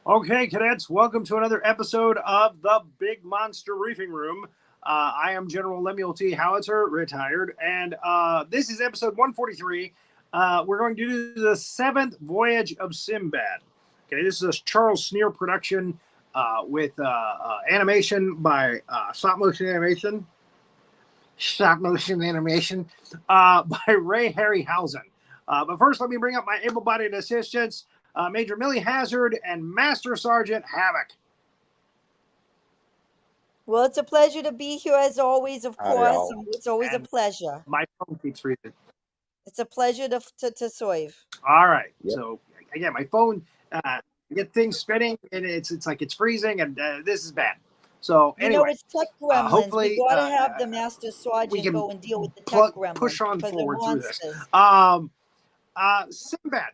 Okay, cadets, welcome to another episode of the Big Monster Briefing Room. I am General Lemuel T. Howitzer, retired, and this is episode 143. We're going to do the 7th Voyage of Sinbad. Okay, this is a Charles Sneer production with animation by stop motion animation by Ray Harryhausen. But first, let me bring up my able-bodied assistants. Major Millie Hazzard and Master Sergeant Havoc. Well, it's a pleasure to be here as always, of course. y'all. It's always a And pleasure. My phone keeps freezing. It's a pleasure to serve. All right. Yep. So again, my phone get things spinning, and it's like it's freezing, and this is bad. So anyway, it's tech gremlins. hopefully, We gotta have the Master we Sergeant can go and deal with the tech gremlins. push on because forward they're through this. monsters. Sinbad.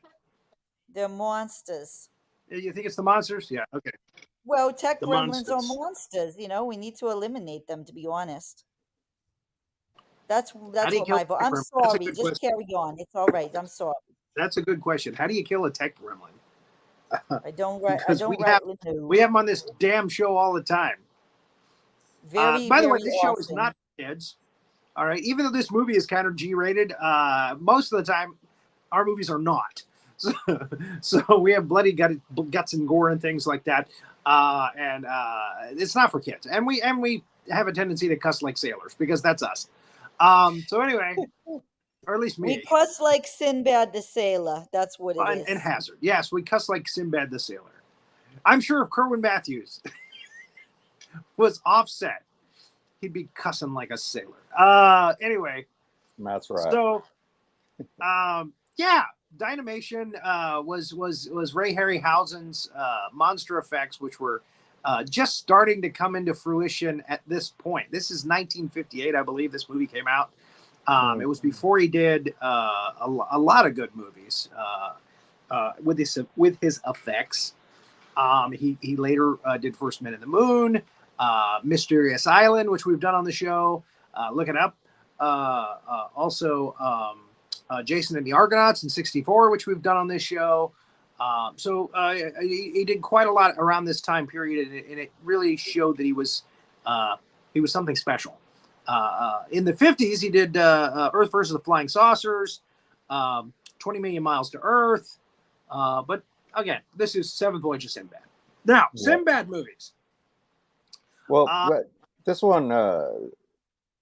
They're monsters. You think it's the monsters? Yeah. Okay. Well, tech The gremlins are monsters. monsters. We need to eliminate them, to be honest. That's How do you what kill my a vote. tech I'm gremlin? That's a sorry. good Just question. carry on. It's all right. I'm sorry. That's a good question. How do you kill a tech gremlin? I don't write. I Because don't we write. have them on this damn show all the time. Very, By the way, very this show is often. not for kids. All right, even though this movie is kind of G-rated, most of the time our movies are not. So we have bloody guts and gore and things like that, and it's not for kids. And we have a tendency to cuss like sailors because that's us. So anyway, or at least me. We cuss like Sinbad the sailor. That's what it is. And Hazzard. Yes, we cuss like Sinbad the sailor. I'm sure if Kerwin Matthews was offset, he'd be cussing like a sailor. Anyway, That's right. so yeah, Dynamation was Ray Harryhausen's monster effects, which were just starting to come into fruition at this point. This is 1958, I believe. This movie came out. It was before he did a lot of good movies with his effects. He later did First Men in the Moon, Mysterious Island, which we've done on the show. Look it up. Also, Jason and the Argonauts in '64, which we've done on this show. So he did quite a lot around this time period, and it really showed that he was something special. In the '50s, he did Earth versus the Flying Saucers, 20 Million Miles to Earth. But again, this is 7th Voyage of Sinbad. Now, Sinbad movies. Well, this one,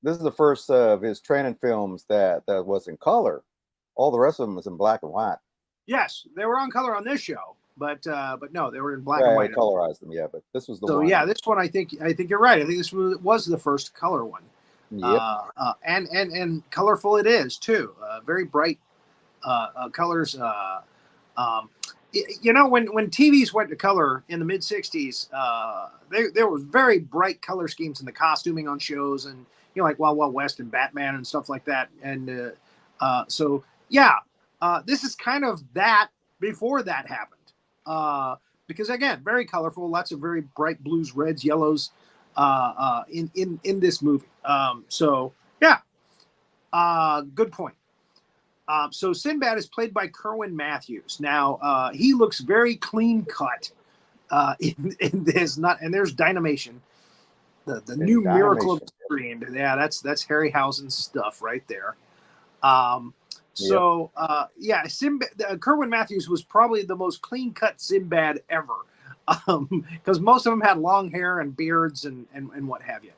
this is the first of his training films that was in color. All the rest of them was in black and white. Yes, they were on color on this show, but no, they were in black and I white. colorized them, yeah, but this was the So one. yeah, this one I think you're right. I think this was the first color one. Yep. And colorful it is too. Very bright colors. When TVs went to color in the mid '60s, there was very bright color schemes in the costuming on shows, and like Wild Wild West and Batman and stuff like that. And so yeah, this is kind of that before that happened. Because again, very colorful, lots of very bright blues, reds, yellows in this movie. So yeah, good point. So Sinbad is played by Kerwin Matthews. Now he looks very clean cut in this. And there's Dynamation, the new Dynamation. Miracle of the Screen. Yeah, that's Harryhausen's stuff right there. Kerwin Matthews was probably the most clean cut Sinbad ever, because most of them had long hair and beards and what have you.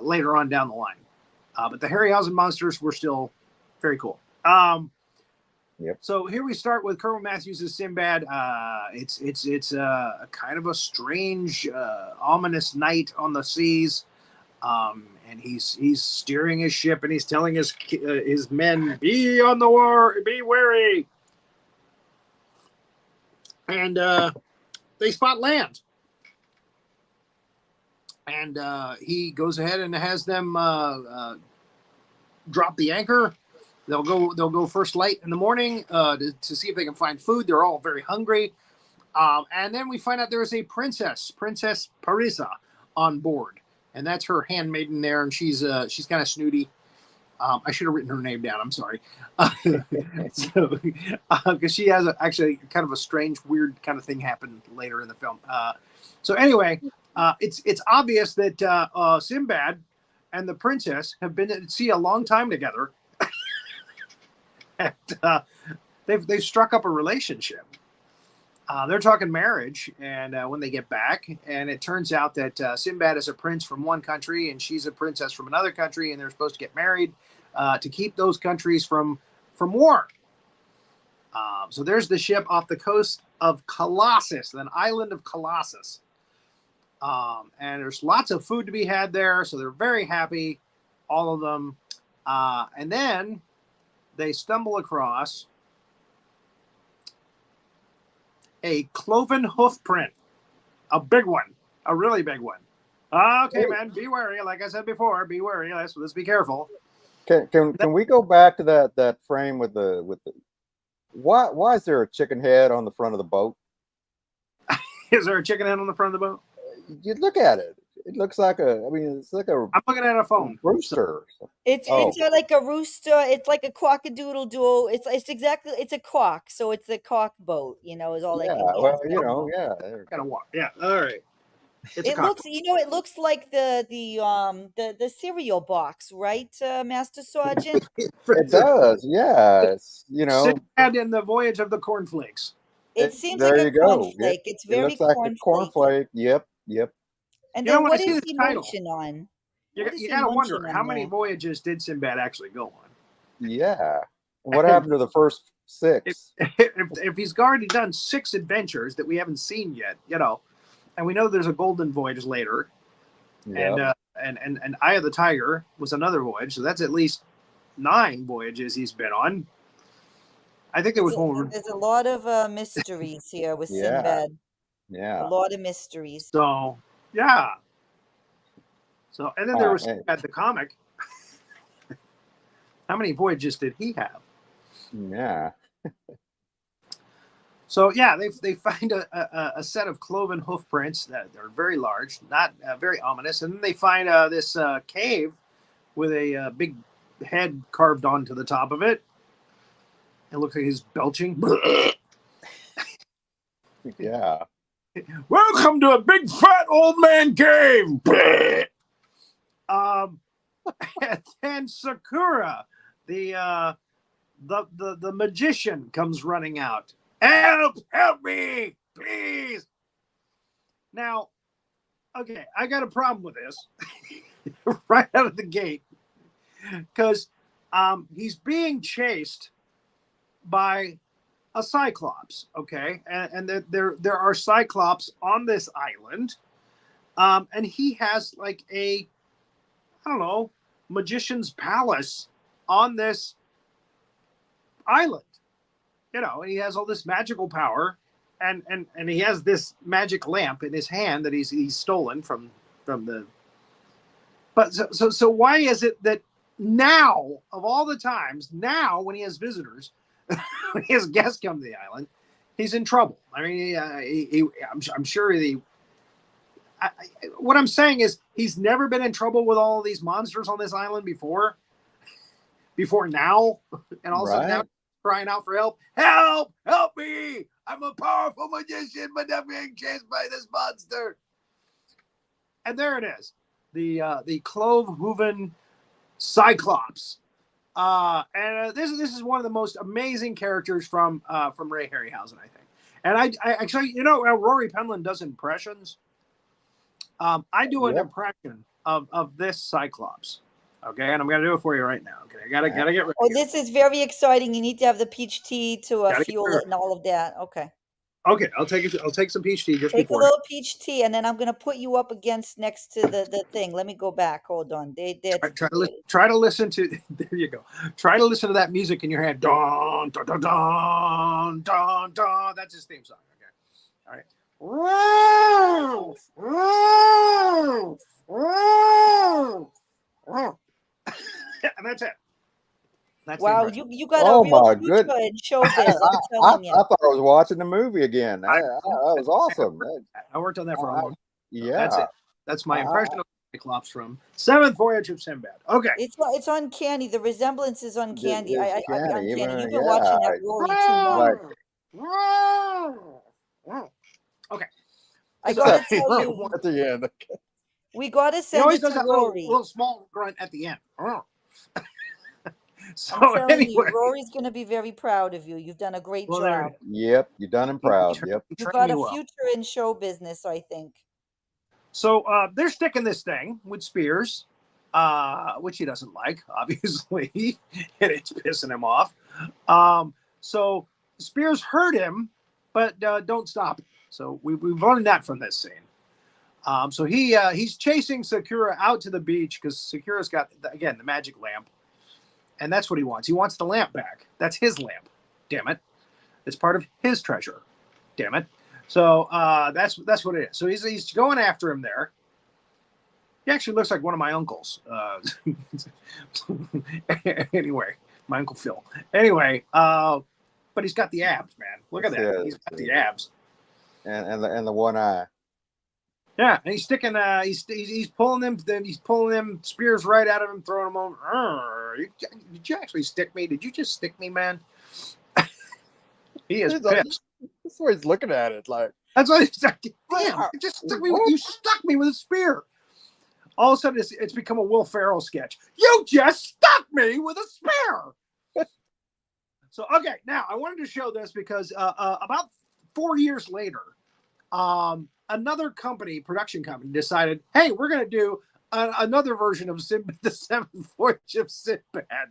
Later on down the line, but the Harryhausen monsters were still very cool. Yep. So here we start with Kerwin Matthews as Sinbad. It's a kind of a strange, ominous night on the seas, and he's steering his ship, and he's telling his men, be on the war, be wary. And they spot land, and he goes ahead and has them drop the anchor. They'll go first light in the morning to see if they can find food. They're all very hungry. And then we find out there's a Princess Parisa on board. And that's her handmaiden there. And she's kind of snooty. I should have written her name down. I'm sorry. So, because she has actually kind of a strange, weird kind of thing happen later in the film. So anyway, it's obvious that Sinbad and the princess have been at sea a long time together, and they've struck up a relationship. They're talking marriage, and when they get back, and it turns out that Sinbad is a prince from one country, and she's a princess from another country, and they're supposed to get married to keep those countries from war. So there's the ship off the coast of Colossus, an island of Colossus. And there's lots of food to be had there, so they're very happy, all of them. And then they stumble across a cloven hoof print, a big one, a really big one. Okay, man, be wary. Like I said before, be wary. Let's be careful. Can we go back to that frame with the why is there a chicken head on the front of the boat? Is there a chicken head on the front of the boat? You look at it. It looks like it's like a. I'm looking at a phone. Rooster. It's like a rooster. It's like a cock-a-doodle-doo. It's a cock. So it's a cock boat. Is all I can guess. Well, yeah. Kind of walk. Yeah. All right. It looks like the cereal box, right, Master Sergeant? It does. Yeah. It's Sinbad in the Voyage of the Cornflakes. It seems like a cornflake. It's very cornflake. Yep. And then what is the motion on? You gotta wonder how many voyages did Sinbad actually go on? Yeah. What happened to the first 6? If he's already done 6 adventures that we haven't seen yet, and we know there's a golden voyage later, and Eye of the Tiger was another voyage, so that's at least 9 voyages he's been on. I think there was one. There's a lot of mysteries here with Sinbad. Yeah. A lot of mysteries. So, yeah. So, and then there was at the comic. How many voyages did he have? Yeah. So, yeah, they find a set of cloven hoof prints that are very large, not very ominous. And then they find this cave with a big head carved onto the top of it. It looks like he's belching. Yeah. Welcome to a big fat old man cave. And then Sakura, the magician, comes running out. Help me, please. Now, okay, I got a problem with this right out of the gate, because he's being chased by a cyclops, okay, and there are cyclops on this island, and he has like I don't know, magician's palace on this island. He has all this magical power, and he has this magic lamp in his hand that he's stolen from the. But so why is it that now, of all the times, now when he has visitors, when his guests come to the island, he's in trouble? I mean, I'm sure what I'm saying is he's never been in trouble with all of these monsters on this island before now, and all of a sudden now crying out for help. Help me! I'm a powerful magician, but I'm being chased by this monster. And there it is, the clove-hooven Cyclops. And this is one of the most amazing characters from Ray Harryhausen, I think. And I actually, Rory Penland does impressions. I do an impression of this Cyclops. Okay, and I'm gonna do it for you right now. Okay, I gotta get ready. Oh, this is very exciting. You need to have the peach tea to fuel it and all of that. Okay. Okay, I'll take some peach tea just Take before. a little peach tea, and then I'm gonna put you up next to the thing. Let me go back. Hold on. Try to listen to. There you go. Try to listen to that music in your head. Don don don don don don. That's his theme song. Okay. All right. And that's it. Wow, you got a real future in showbiz. I thought I was watching the movie again. That was awesome. I worked on that for a long time. Yeah, that's it. That's my impression of Cyclops from 7th Voyage of Sinbad. Okay. It's uncanny. The resemblance is uncanny. It's Uncanny. even, You've been watching that Rory too much. Okay. I gotta tell at you, the end. we gotta He send always it does to that Rory. little small grunt at the end. So I'm telling anyway, you, Rory's gonna be very proud of you. You've done a great job. Yep, you done him proud. Yep. You've got a future in show business, I think. So they're sticking this thing with Spears, which he doesn't like, obviously, and it's pissing him off. So Spears hurt him, but don't stop. So we've learned that from this scene. So he's chasing Sakura out to the beach because Sakura's got, again, the magic lamp. And that's what he wants. He wants the lamp back. That's his lamp. Damn it. It's part of his treasure. Damn it. So that's what it is. So he's going after him there. He actually looks like one of my uncles. Anyway, my Uncle Phil. Anyway, but he's got the abs, man. Look at that. Yeah, he's got the abs. And the one eye. Yeah, and he's sticking. He's pulling them spears right out of him, throwing them over. Did you actually stick me? Did you just stick me, man? He is pissed. That's why he's looking at it like. That's why he's like, damn! You just stuck me. You stuck me with a spear. All of a sudden, it's become a Will Ferrell sketch. You just stuck me with a spear. So okay, now I wanted to show this because about 4 years later, another production company, decided, hey, we're going to do another version of the 7th Voyage of Sinbad.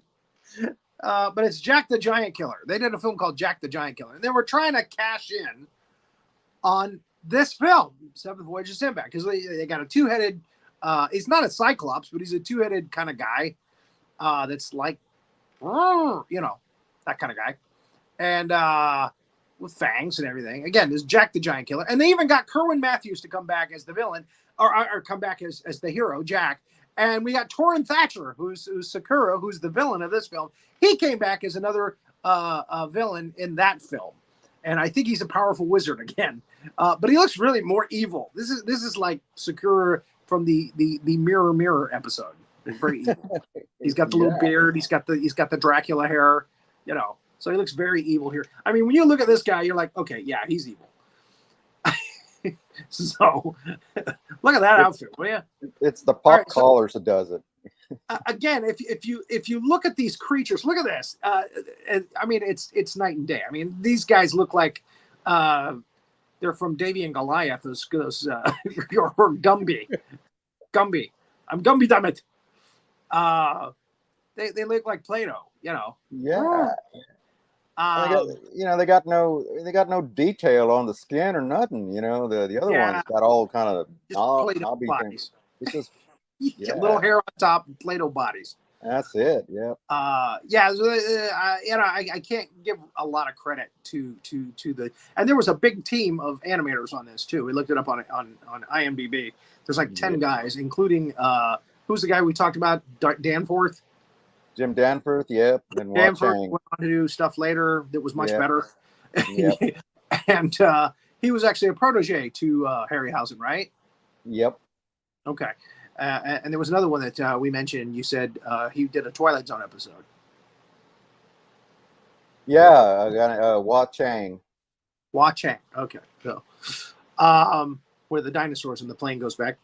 But it's Jack the Giant Killer. They did a film called Jack the Giant Killer. And they were trying to cash in on this film, 7th Voyage of Sinbad, because they got a two-headed, he's not a Cyclops, but he's a two-headed kind of guy that's like, that kind of guy. And with fangs and everything. Again, this is Jack the Giant Killer. And they even got Kerwin Matthews to come back as the villain, or come back as the hero, Jack. And we got Torin Thatcher, who's Sakura, who's the villain of this film. He came back as another villain in that film. And I think he's a powerful wizard again. But he looks really more evil. This is like Sakura from the Mirror episode. It's very evil. He's got the little beard. He's got the Dracula hair, So he looks very evil here. I mean, when you look at this guy, you're like, okay, yeah, he's evil. So look at that outfit, will you? It's the pop collars that does it. Again, if you look at these creatures, look at this. I mean, it's night and day. I mean, these guys look like they're from Davy and Goliath. Those or Gumby. I'm Gumby, damn it. They look like Play-Doh, Yeah. They got no detail on the skin or nothing. The other ones got all kind of knobby bodies. It's just little hair on top, Play-Doh bodies. That's it. Yep. I can't give a lot of credit to the, and there was a big team of animators on this too. We looked it up on IMDb. There's like 10 guys, including who's the guy we talked about, Danforth. Jim Danforth, yep. And Danforth went on to do stuff later that was much better. Yep. And he was actually a protege to Harryhausen, right? Yep. Okay. And there was another one that we mentioned. You said he did a Twilight Zone episode. Yeah, I got Hua Chang. Hua Chang. Okay. So, where the dinosaurs and the plane goes back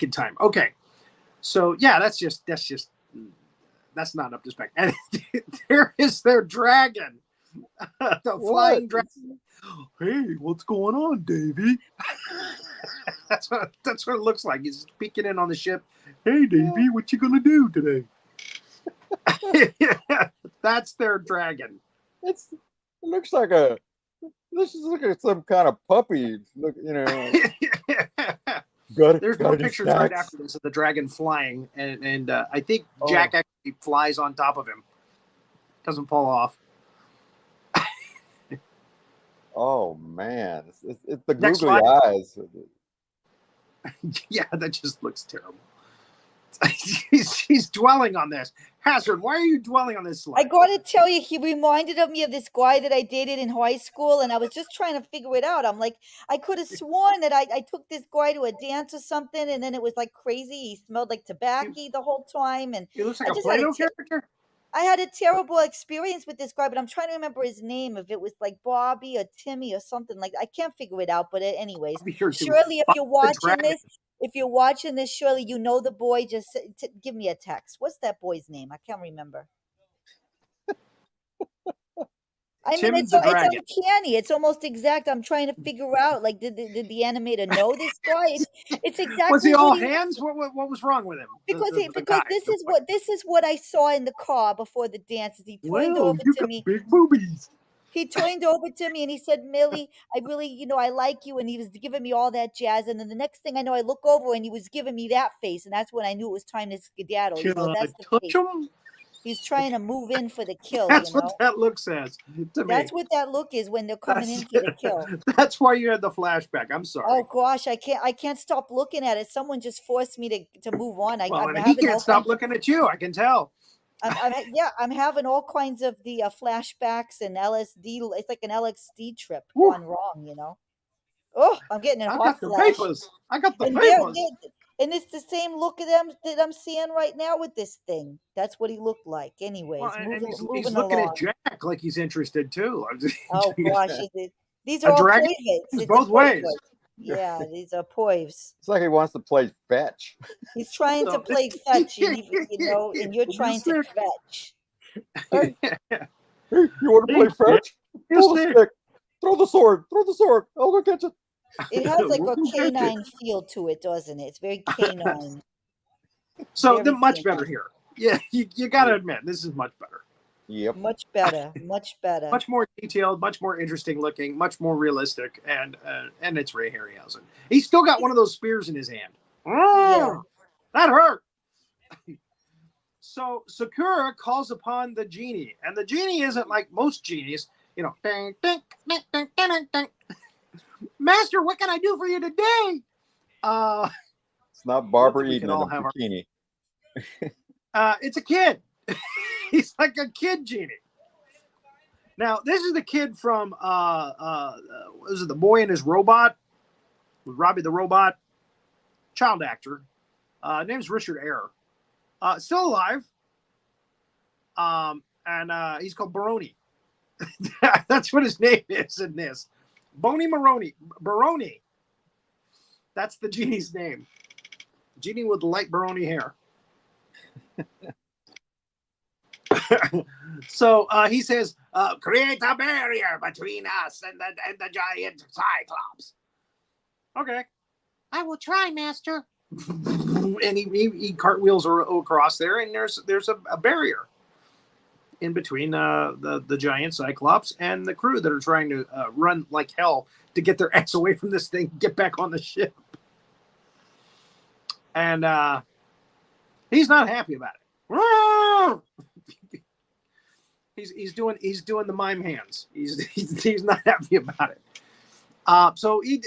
in time. Okay. So yeah, that's not up to spec. And there is their dragon, the flying dragon. Hey, what's going on, Davy? That's what it looks like. He's peeking in on the ship. Hey, Davy, what you gonna do today? That's their dragon. It looks like this is like some kind of puppy. Look, There's no pictures right after this of the dragon flying, and I think Jack actually flies on top of him. Doesn't fall off. Oh man, it's the Next googly eyes. Yeah, that just looks terrible. He's dwelling on this. Hazzard, why are you dwelling on this slide? I got to tell you, he reminded me of this guy that I dated in high school, and I was just trying to figure it out. I'm like, I could have sworn that I took this guy to a dance or something, and then it was like crazy. He smelled like tobacco the whole time, and He looks like I a just had Play-Doh character. I had a terrible experience with this guy, but I'm trying to remember his name. If it was like Bobby or Timmy or something like, I can't figure it out. But anyways, surely if you're watching this, surely you know the boy. Just give me a text. What's that boy's name? I can't remember. I mean, it's uncanny. It's almost exact. I'm trying to figure out, like, did the animator know this guy? It's exactly. Was he all hands? What was wrong with him? Because this is what I saw in the car before the dance. He turned over to me. Big boobies. He turned over to me and he said, "Millie, I really, I like you." And he was giving me all that jazz. And then the next thing I know, I look over and he was giving me that face, and that's when I knew it was time to skedaddle. That's the touch face. him? He's trying to move in for the kill. That's what that look says to me. That's what that look is when they're coming in for the kill. That's why you had the flashback. I'm sorry. Oh gosh, I can't stop looking at it. Someone just forced me to move on. He can't stop looking at you. I can tell. I'm having all kinds of the flashbacks and LSD. It's like an LSD trip gone wrong, Oh, I'm getting a hot flash. I got the papers. And it's the same look at them that I'm seeing right now with this thing. That's what he looked like. Anyways, he's looking at Jack like he's interested too. Oh gosh, these are all poives. It's both ways. Yeah, these are poives. It's like he wants to play fetch. He's trying to play fetch, and and you're trying to fetch. Hey, you want to play fetch? Throw the stick. Throw the sword. Throw the sword. I'll go catch it. It has like a canine feel to it, doesn't it? It's very canine. So they're much better here. Yeah, you got to admit, this is much better. Yep. Much better. Much better. Much more detailed, much more interesting looking, much more realistic, and it's Ray Harryhausen. He's still got one of those spears in his hand. Yeah. That hurt. So Sakura calls upon the genie, and the genie isn't like most genies, ding, ding, ding, ding, ding, ding. Master, what can I do for you today? It's not Barbara Eden in a bikini. It's a kid. He's like a kid genie. Now, this is the kid from was it The Boy and His Robot? With Robbie the Robot. Child actor. Name's Richard Eyer. Still alive. And he's called Baroni. That's what his name is in this. Boney Baroni. That's the genie's name. Genie with light Baroni hair. So he says, create a barrier between us and the giant Cyclops. Okay. I will try, Master. And he cartwheels across there, and there's a barrier in between the giant Cyclops and the crew that are trying to run like hell to get their ass away from this thing, get back on the ship. And he's not happy about it. He's doing the mime hands. He's not happy about it. So he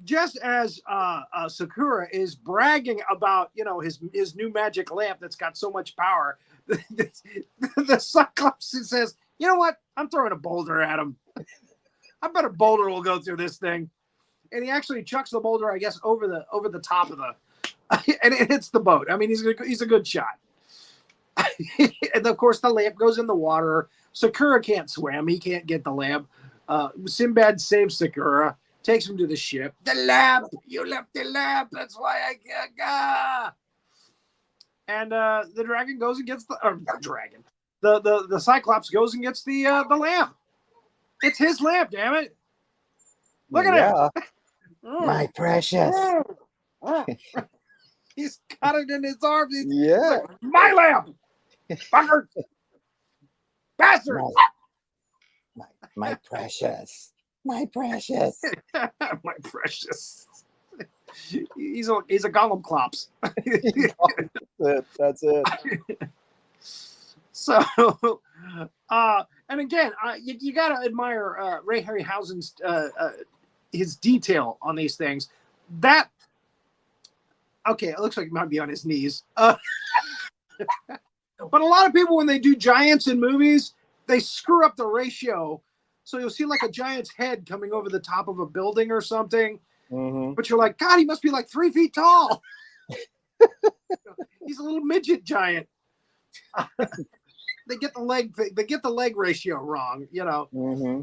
just as Sakura is bragging about his new magic lamp that's got so much power, the Cyclops says, "You know what? I'm throwing a boulder at him. I bet a boulder will go through this thing." And he actually chucks the boulder, I guess, over the top of and it hits the boat. I mean, he's a good shot. And of course, the lamp goes in the water. Sakura can't swim. He can't get the lamp. Sinbad saves Sakura, takes him to the ship. The lamp! You left the lamp. That's why I can't go. And the dragon goes and gets the Cyclops goes and gets the lamp. It's his lamp, damn it. Look at it. My precious. He's got it in his arms. He's like, my lamp. Fucker. Bastard. My precious. My precious. My precious. He's a Gollum Clops. That's it. So, and again, you got to admire Ray Harryhausen's his detail on these things. That Okay, it looks like he might be on his knees. But a lot of people, when they do giants in movies, they screw up the ratio. So you'll see like a giant's head coming over the top of a building or something. Mm-hmm. But you're like, God, he must be like 3 feet tall. He's a little midget giant. They get the leg ratio wrong, you know. Mm-hmm.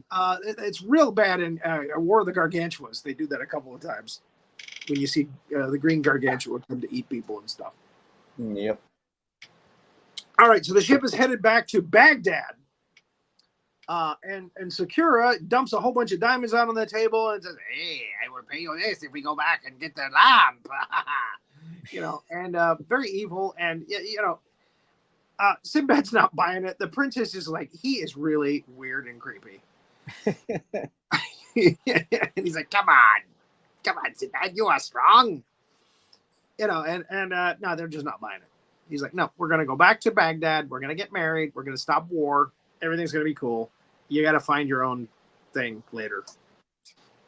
It's real bad in War of the Gargantuas. They do that a couple of times when you see the green gargantua come to eat people and stuff. Yep. All right, so the ship is headed back to Baghdad. And Sakura dumps a whole bunch of diamonds out on the table and says, "Hey, I will pay you this if we go back and get the lamp." You know, and very evil. And, you know, Sinbad's not buying it. The princess is like, he is really weird and creepy. And he's like, come on, Sinbad, you are strong. You know, and no, they're just not buying it. He's like, no, we're going to go back to Baghdad. We're going to get married. We're going to stop war. Everything's going to be cool. You got to find your own thing later.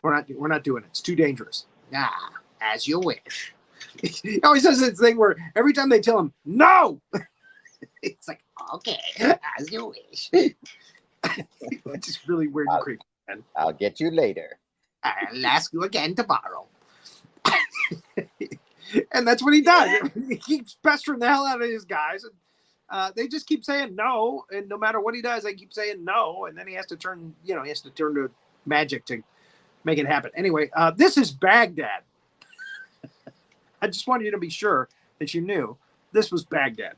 We're not doing it. It's too dangerous. Ah, as you wish. He always says this thing where every time they tell him, no, it's like, okay, as you wish. It's just really weird and creepy. I'll get you later. I'll ask you again tomorrow. And that's what he does. He keeps pestering the hell out of his guys. And they just keep saying no. And no matter what he does, they keep saying no. And then he has to turn to magic to make it happen. Anyway, this is Baghdad. I just wanted you to be sure that you knew this was Baghdad.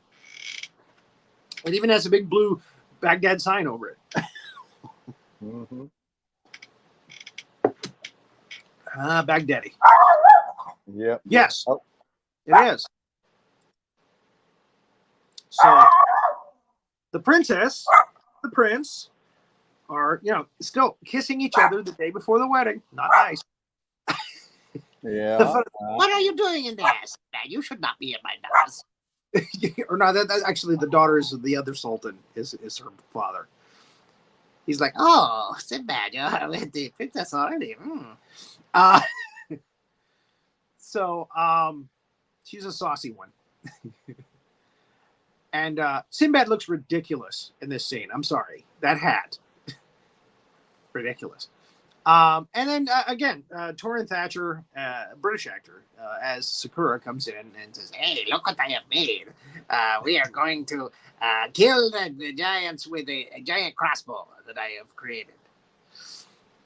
It even has a big blue Baghdad sign over it. Mm-hmm. Baghdadi. Yep. Yes, Oh. It is. So the princess, the prince are, you know, still kissing each other the day before the wedding. Not nice. Yeah. What are you doing in this? You should not be in my house. Or no, that actually the daughter is the other sultan is her father. He's like, oh, Sinbad, you're with the princess already. So she's a saucy one. And Sinbad looks ridiculous in this scene. I'm sorry. That hat. Ridiculous. And then again, Torin Thatcher, British actor, as Sakura comes in and says, "Hey, look what I have made. We are going to kill the giants with a giant crossbow that I have created."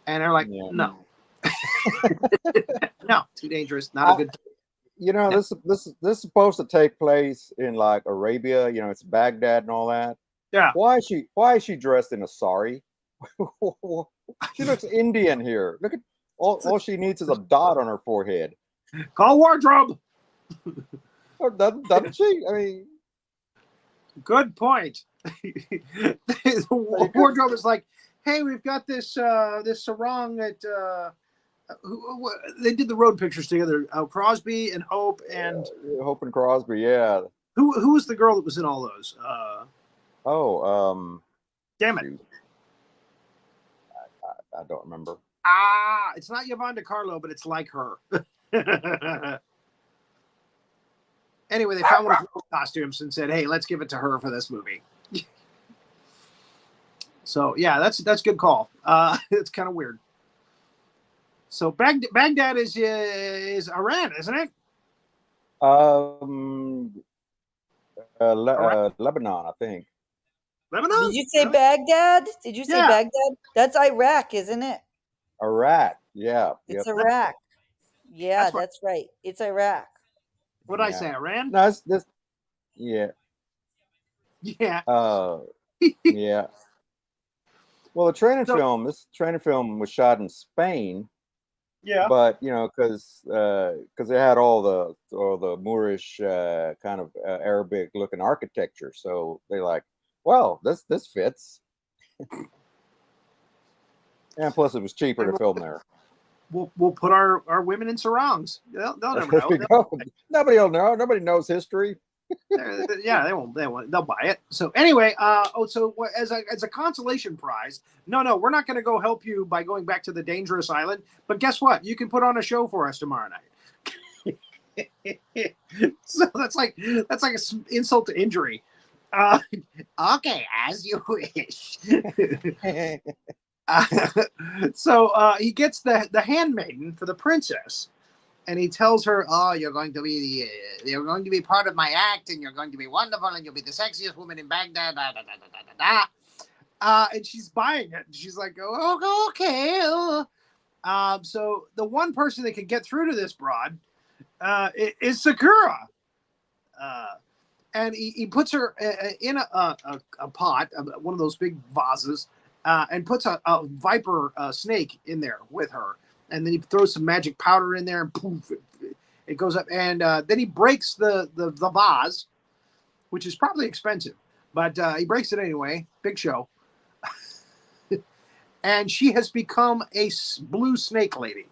And they're like, "No, no, too dangerous. Not a good." You know, this is supposed to take place in like Arabia. You know, it's Baghdad and all that. Yeah. Why is she dressed in a sari? She looks Indian here. Look at all she needs is a dot on her forehead. Call wardrobe. Or doesn't she? I mean, good point. The wardrobe is like, hey, we've got this sarong at they did the road pictures together. Crosby and Hope and Hope and Crosby. Yeah. Who was the girl that was in all those? Damn it. I don't remember. It's not Yvonne DiCarlo, but it's like her. Anyway, they found one of her costumes and said, "Hey, let's give it to her for this movie." So yeah, that's a good call. It's kind of weird. So Baghdad is Iran, isn't it? Lebanon, I think. Lebanon? Did you say Baghdad? Did you say Baghdad? That's Iraq, isn't it? Iraq. Yeah. It's Iraq. Yeah, that's right. It's Iraq. What did I say? Iran? No, it's this. Yeah. Yeah. Yeah. Well, this training film was shot in Spain. Yeah. But you know, because they had all the Moorish kind of Arabic looking architecture, so they're like, well, this fits. And plus, it was cheaper to film there. We'll put our women in sarongs. They'll never know. Nobody will know. Nobody knows history. Yeah, they won't. They'll buy it. So anyway, so as a consolation prize, no, we're not going to go help you by going back to the dangerous island. But guess what? You can put on a show for us tomorrow night. So that's like an insult to injury. Okay, as you wish. So he gets the handmaiden for the princess, and he tells her, "Oh, you're going to be part of my act, and you're going to be wonderful, and you'll be the sexiest woman in Baghdad." Da, da, da, da, da, da. And she's buying it. She's like, "Oh, okay." So the one person that can get through to this broad is Sakura. And he puts her in a pot, one of those big vases, and puts a viper snake in there with her. And then he throws some magic powder in there, and poof, it goes up. And then he breaks the vase, which is probably expensive, but he breaks it anyway. Big show. And she has become a blue snake lady.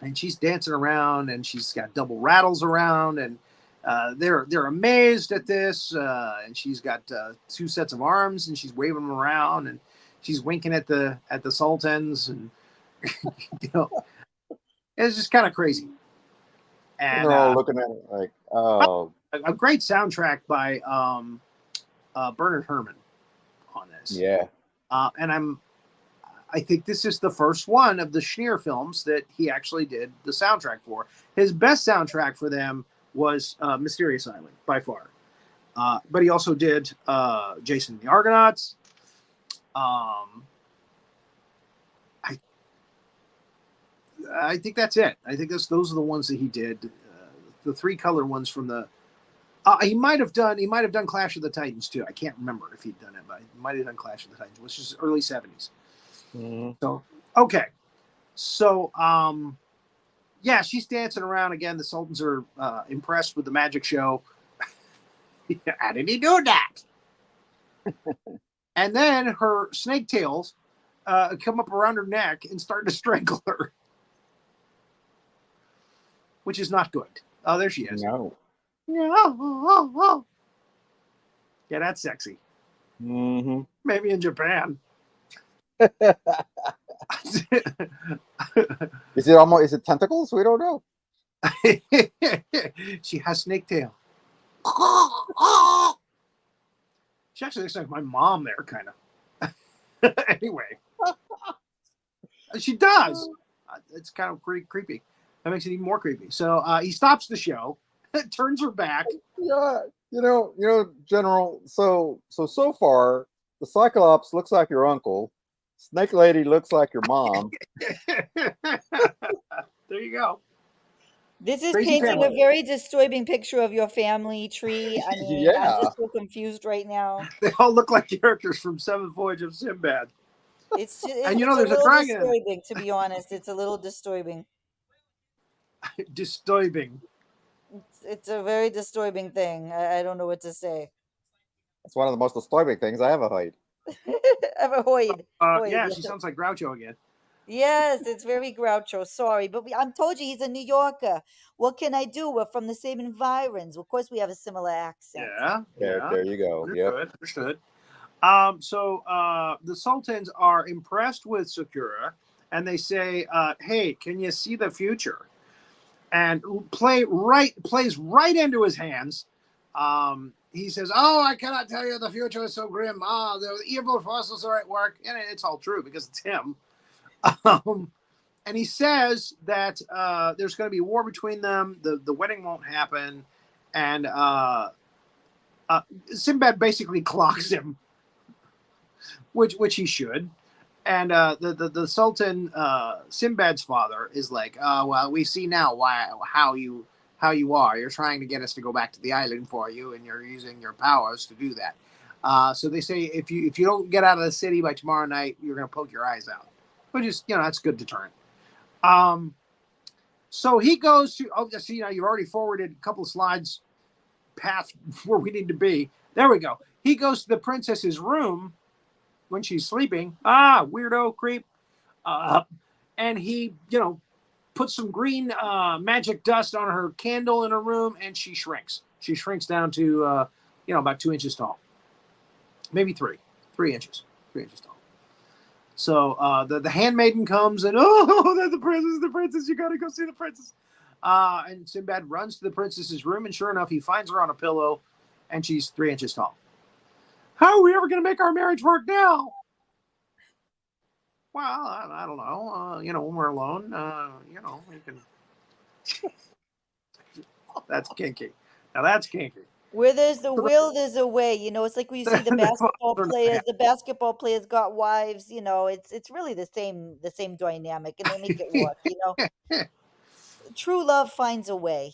And she's dancing around, and she's got double rattles around, and they're amazed at this. And she's got 2 sets of arms, and she's waving them around, and she's winking at the sultans, and it's just kind of crazy. And they're all looking at it like, oh, a great soundtrack by Bernard Herrmann on this. Yeah, and I think this is the first one of the Schneer films that he actually did the soundtrack for. His best soundtrack for them was Mysterious Island, by far. But he also did Jason and the Argonauts. I think that's it. I think those are the ones that he did. The 3-color ones from the. He might have done Clash of the Titans too. I can't remember if he'd done it, but he might have done Clash of the Titans, which is early 70s. Mm-hmm. So okay, so yeah, she's dancing around again. The sultans are impressed with the magic show. How did he do that? And then her snake tails come up around her neck and start to strangle her, which is not good. Oh, there she is. No. Yeah, that's sexy. Mm-hmm. Maybe in Japan. Is it tentacles? We don't know. She has snake tail. She actually looks like my mom there, kind of. Anyway, she does. It's kind of creepy. That makes it even more creepy. So he stops the show, turns her back. Yeah, General. So far, the Cyclops looks like your uncle. Snake Lady looks like your mom. There you go. This is Crazy painting family. a very disturbing picture of your family tree. I mean, Yeah. I'm just so confused right now. They all look like characters from 7th Voyage of Sinbad. It's just, And it's there's a dragon. disturbing, to be honest. It's a little disturbing. Disturbing. It's a very disturbing thing. I don't know what to say. It's one of the most disturbing things I ever heard. I'm a Hoyd. Yeah, she sounds like Groucho again. Yes, it's very Groucho. Sorry, but I'm told you he's a New Yorker. What can I do? We're from the same environs. Of course, we have a similar accent. Yeah. There you go. Understood. So the Sultans are impressed with Sakura, and they say, "Hey, can you see the future?" And plays right into his hands. He says, "Oh, I cannot tell you. The future is so grim. The evil forces are at work," and it's all true because it's him. And he says that there's going to be war between them. The wedding won't happen, and Sinbad basically clocks him, which he should. And the Sultan, Sinbad's father, is like, well, we see now how you are. You're trying to get us to go back to the island for you, and you're using your powers to do that. So they say if you don't get out of the city by tomorrow night, you're going to poke your eyes out, which is that's good deterrent. So he goes to you've already forwarded a couple of slides past where we need to be. There we go. He goes to the princess's room when she's sleeping. Weirdo creep. And he puts some green magic dust on her candle in her room, and she shrinks. She shrinks down to about 2 inches tall, maybe 3 inches tall. So the handmaiden comes and there's the princess. You gotta go see the princess. And Sinbad runs to the princess's room, and sure enough, he finds her on a pillow, and she's 3 inches tall. How are we ever going to make our marriage work now? Well, I don't know. When we're alone, we can. That's kinky. Now that's kinky. Where there's the will, there's a way. It's like when you see the basketball players. The basketball players got wives. It's really the same dynamic, and they make it work. True love finds a way.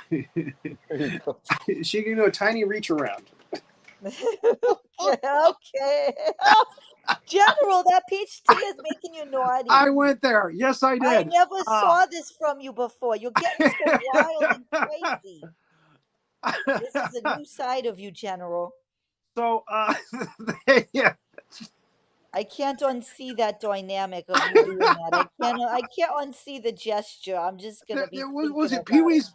She can do a tiny reach around. Okay. General, that peach tea is making you naughty. I went there. Yes, I did. I never saw this from you before. You're getting so wild and crazy. This is a new side of you, General. So, yeah. I can't unsee that dynamic of you doing that. I can't unsee the gesture. I'm just gonna be. Was it Pee-wee's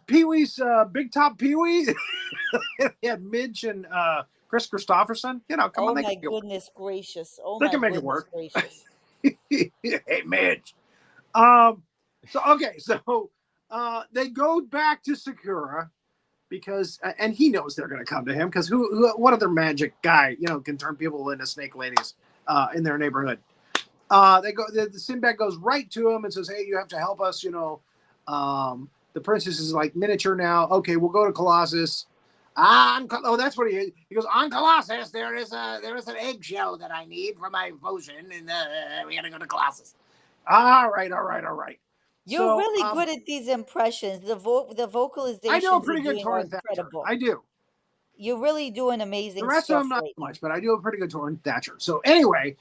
Big Top Pee-wee? He had Midge and Chris Christopherson. Come on. Oh my goodness gracious! Oh they my can make goodness it work. Gracious. Hey, Midge. So they go back to Sakura because, and he knows they're going to come to him because what other magic guy can turn people into snake ladies in their neighborhood? The Sinbad goes right to him and says, "Hey, you have to help us. The princess is like miniature now. Okay, we'll go to Colossus." That's what he is. He goes, "On Colossus, there is an eggshell that I need for my potion, and we gotta go to Colossus." All right. You're really good at these impressions. The vocalizations. I know a pretty good Torin Thatcher. I do. You're really doing amazing. The rest of them not much, but I do a pretty good Torin Thatcher. So anyway,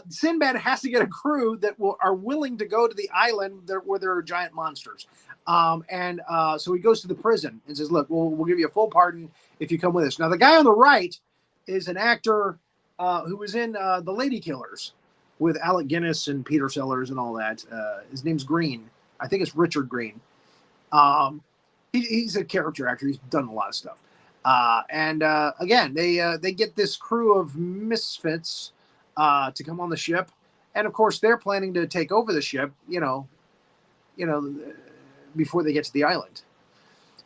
Sinbad has to get a crew that are willing to go to the island where there are giant monsters. So he goes to the prison and says, "Look, we'll give you a full pardon if you come with us." Now, the guy on the right is an actor who was in The Lady Killers with Alec Guinness and Peter Sellers and all that. His name's Green. I think it's Richard Green. He's a character actor. He's done a lot of stuff. Again, they get this crew of misfits to come on the ship, and of course they're planning to take over the ship. Before they get to the island.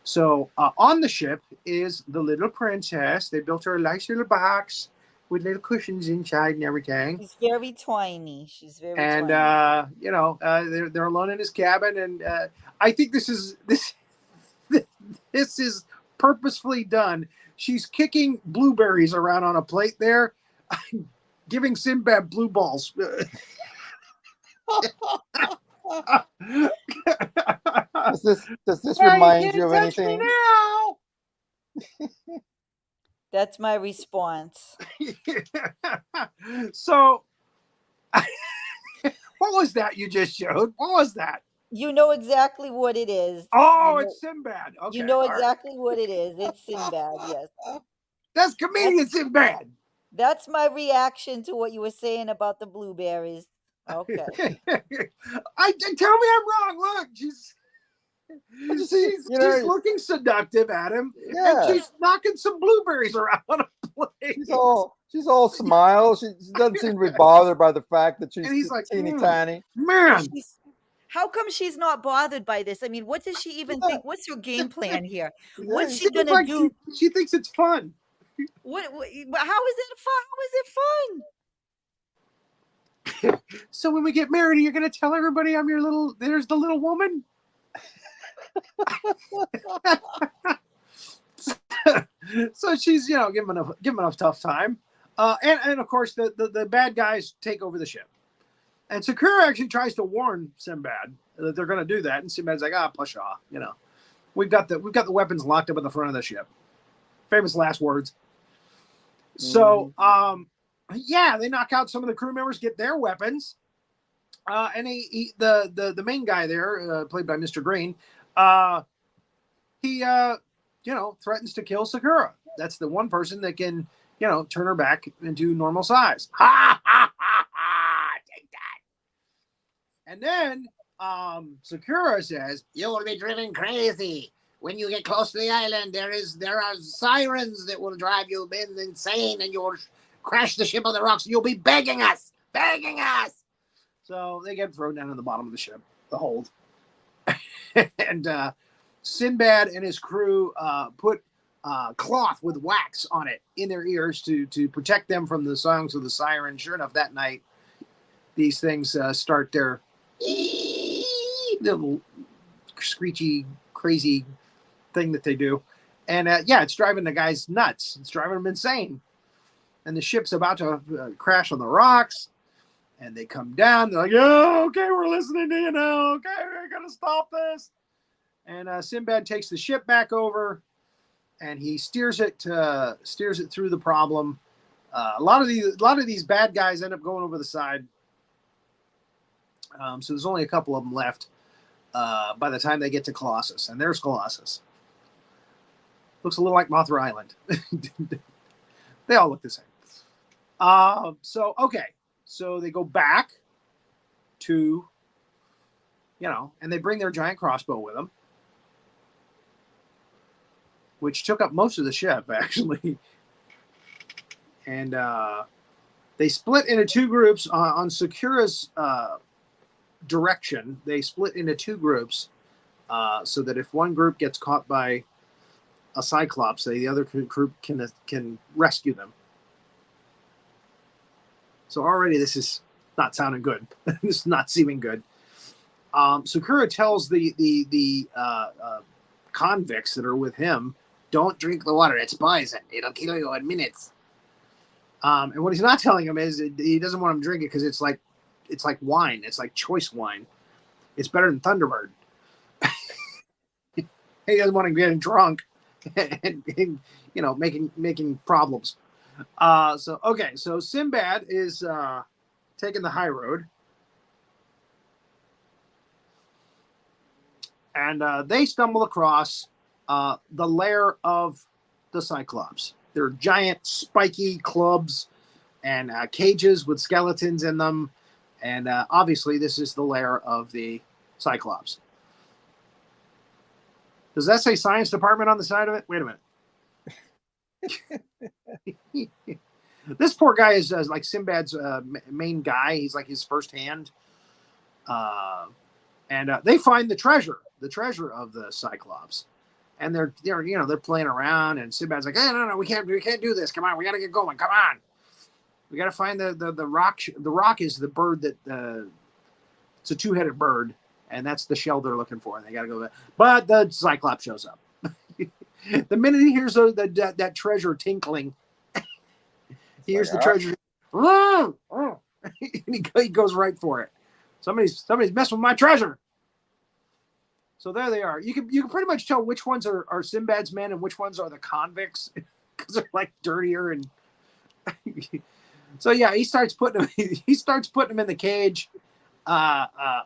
So on the ship is the little princess. They built her a nice little box with little cushions inside and everything. She's very tiny. And they're alone in his cabin, and I think this is purposefully done. She's kicking blueberries around on a plate there, giving Sinbad blue balls. Does this remind you of anything? That's my response. So, what was that you just showed? What was that? You know exactly what it is. Oh, it's Sinbad. Okay, you know exactly what it is. It's Sinbad, yes. That's comedian Sinbad. That's my reaction to what you were saying about the blueberries. Okay. Tell me I'm wrong. Look, she's looking seductive at him, and she's knocking some blueberries around on a plate. She's all smiles. She doesn't seem to be bothered by the fact that she's like, teeny tiny. Man, how come she's not bothered by this? I mean, what does she even think? What's her game plan here? What's she gonna do? She thinks it's fun. What? How is it fun? How is it fun? So when we get married, you're going to tell everybody there's the little woman? So she's, giving enough tough time. And of course, the bad guys take over the ship. And Sakura actually tries to warn Sinbad that they're going to do that. And Sinbad's like, push off. We've got the weapons locked up at the front of the ship. Famous last words. So, they knock out some of the crew members, get their weapons, and the main guy there, played by Mr. Green, he threatens to kill Sakura. That's the one person that can turn her back into normal size. Ha ha ha ha! Take that. And then Sakura says, "You will be driven crazy. When you get close to the island, there are sirens that will drive you insane, and you'll crash the ship on the rocks. You'll be begging us. So they get thrown down in the bottom of the ship, the hold. And Sinbad and his crew put cloth with wax on it in their ears to protect them from the songs of the siren. Sure enough, that night, these things start their little screechy, crazy thing that they do. And it's driving the guys nuts. It's driving them insane. And the ship's about to crash on the rocks. And they come down. They're like, "Oh, okay, we're listening to you now. Okay, we're going to stop this." And Sinbad takes the ship back over. And he steers it through the problem. A lot of these bad guys end up going over the side. So there's only a couple of them left by the time they get to Colossus. And there's Colossus. Looks a little like Mothra Island. They all look the same. So they go back to, and they bring their giant crossbow with them, which took up most of the ship, actually. And they split into two groups on Sakura's direction. They split into two groups so that if one group gets caught by a Cyclops, the other group can rescue them. So already this is not sounding good. This is not seeming good. Sakura tells the convicts that are with him, "Don't drink the water. It's poison. It'll kill you in minutes." And what he's not telling him is he doesn't want him to drink it because it's like wine. It's like choice wine. It's better than Thunderbird. He doesn't want him getting drunk and making problems. So Sinbad is taking the high road. And they stumble across the lair of the Cyclops. They're giant spiky clubs and cages with skeletons in them. And obviously this is the lair of the Cyclops. Does that say science department on the side of it? Wait a minute. This poor guy is like Sinbad's main guy. He's like his first hand. And they find the treasure of the Cyclops. And they're playing around, and Sinbad's like, "Hey, no, we can't do this. Come on, we got to get going. Come on, we got to find the rock. The rock is the bird that it's a two-headed bird, and that's the shell they're looking for. And they got to go there. But the Cyclops shows up. The minute he hears that treasure tinkling, he hears the treasure, and he goes right for it. Somebody's messing with my treasure. So there they are. You can pretty much tell which ones are Sinbad's men and which ones are the convicts because they're like dirtier and. So yeah, he starts putting them in the cage.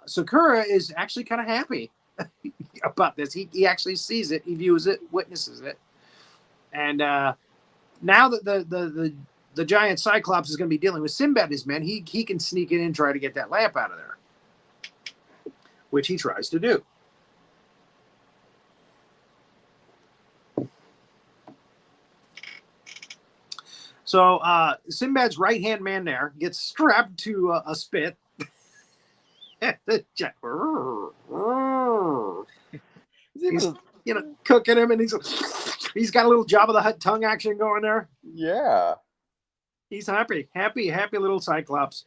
Sakura is actually kind of happy about this. He actually sees it, he views it, witnesses it, and now that the giant Cyclops is going to be dealing with Sinbad and his men, he can sneak in and try to get that lamp out of there, which he tries to do. So Sinbad's right-hand man there gets strapped to a spit. He's cooking him, and he's got a little Jabba the Hutt tongue action going there. Yeah. He's happy little Cyclops.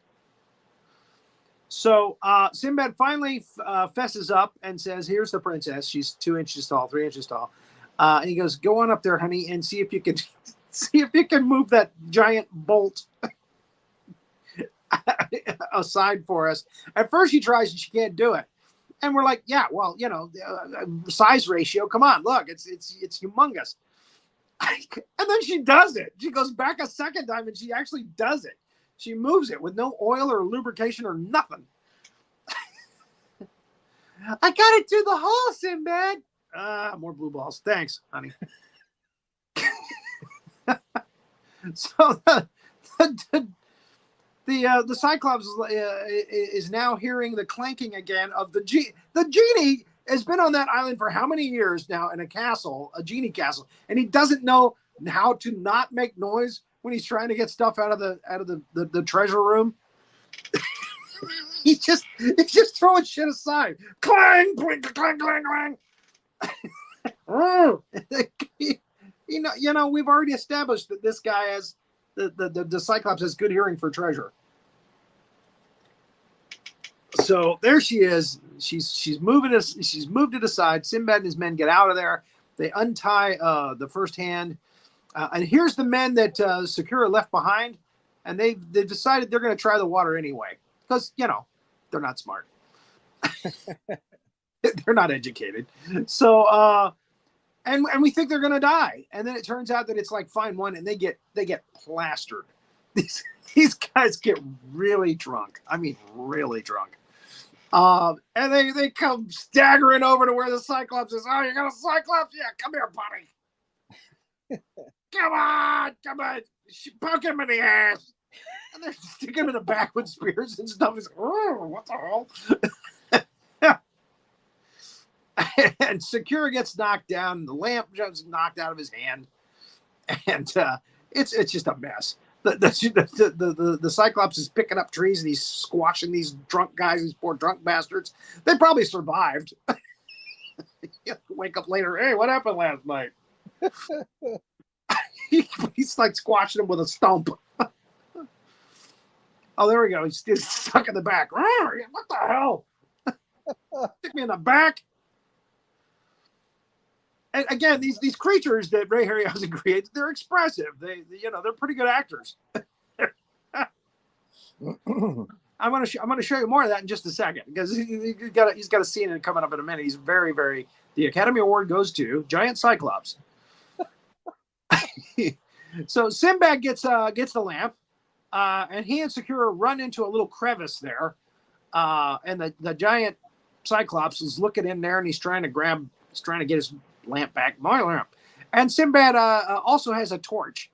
So Sinbad finally fesses up and says, "Here's the princess. She's 2 inches tall, 3 inches tall." And he goes, "Go on up there, honey, and see if you can move that giant bolt aside for us." At first she tries and she can't do it. And we're like, yeah, well, size ratio. Come on, look, it's humongous. And then she does it. She goes back a second time and she actually does it. She moves it with no oil or lubrication or nothing. "I got it through the hole, Sinbad." More blue balls. Thanks, honey. So the Cyclops is now hearing the clanking again of the genie. The genie has been on that island for how many years now in a genie castle, and he doesn't know how to not make noise when he's trying to get stuff out of the treasure room. he's just throwing shit aside. Clang, clang, clang, clang, clang. We've already established that this guy has the Cyclops has good hearing for treasure. So there she is. She's moving us. She's moved it aside. Sinbad and his men get out of there. They untie the first hand, and here's the men that Sakura left behind, and they've decided they're going to try the water anyway because they're not smart. They're not educated. So and we think they're going to die, and then it turns out that it's like fine one, and they get plastered. These guys get really drunk. I mean, really drunk. And they come staggering over to where the Cyclops is. Oh, you got a Cyclops? Yeah, come here, buddy. Come on. Poke him in the ass. And they're sticking him in the back with spears and stuff. He's like, oh, what the hell? And Sakura gets knocked down. The lamp just knocked out of his hand. And it's just a mess. The Cyclops is picking up trees and he's squashing these drunk guys, these poor drunk bastards. They probably survived. Wake up later, hey, what happened last night? He's like squashing them with a stump. Oh, there we go. He's stuck in the back. What the hell? Stick me in the back. And again, these creatures that Ray Harryhausen creates, they're expressive. They're pretty good actors. I'm going to show you more of that in just a second because he's got a scene coming up in a minute. He's very, very. The Academy Award goes to Giant Cyclops. So Sinbad gets the lamp, and he and Sakura run into a little crevice there, and the giant Cyclops is looking in there, and he's trying to get his lamp back. My lamp. And Sinbad also has a torch.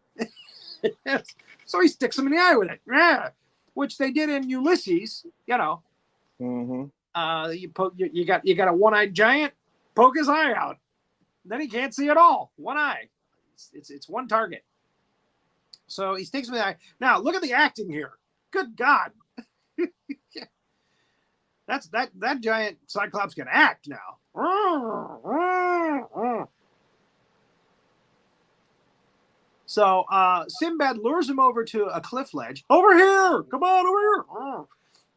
So he sticks him in the eye with it. Yeah. Which they did in Ulysses, Mm-hmm. You got a one-eyed giant, poke his eye out. Then he can't see at all. One eye. It's one target. So he sticks him in the eye. Now look at the acting here. Good God. That giant Cyclops can act now. So Sinbad lures him over to a cliff ledge. Over here! Come on, over here!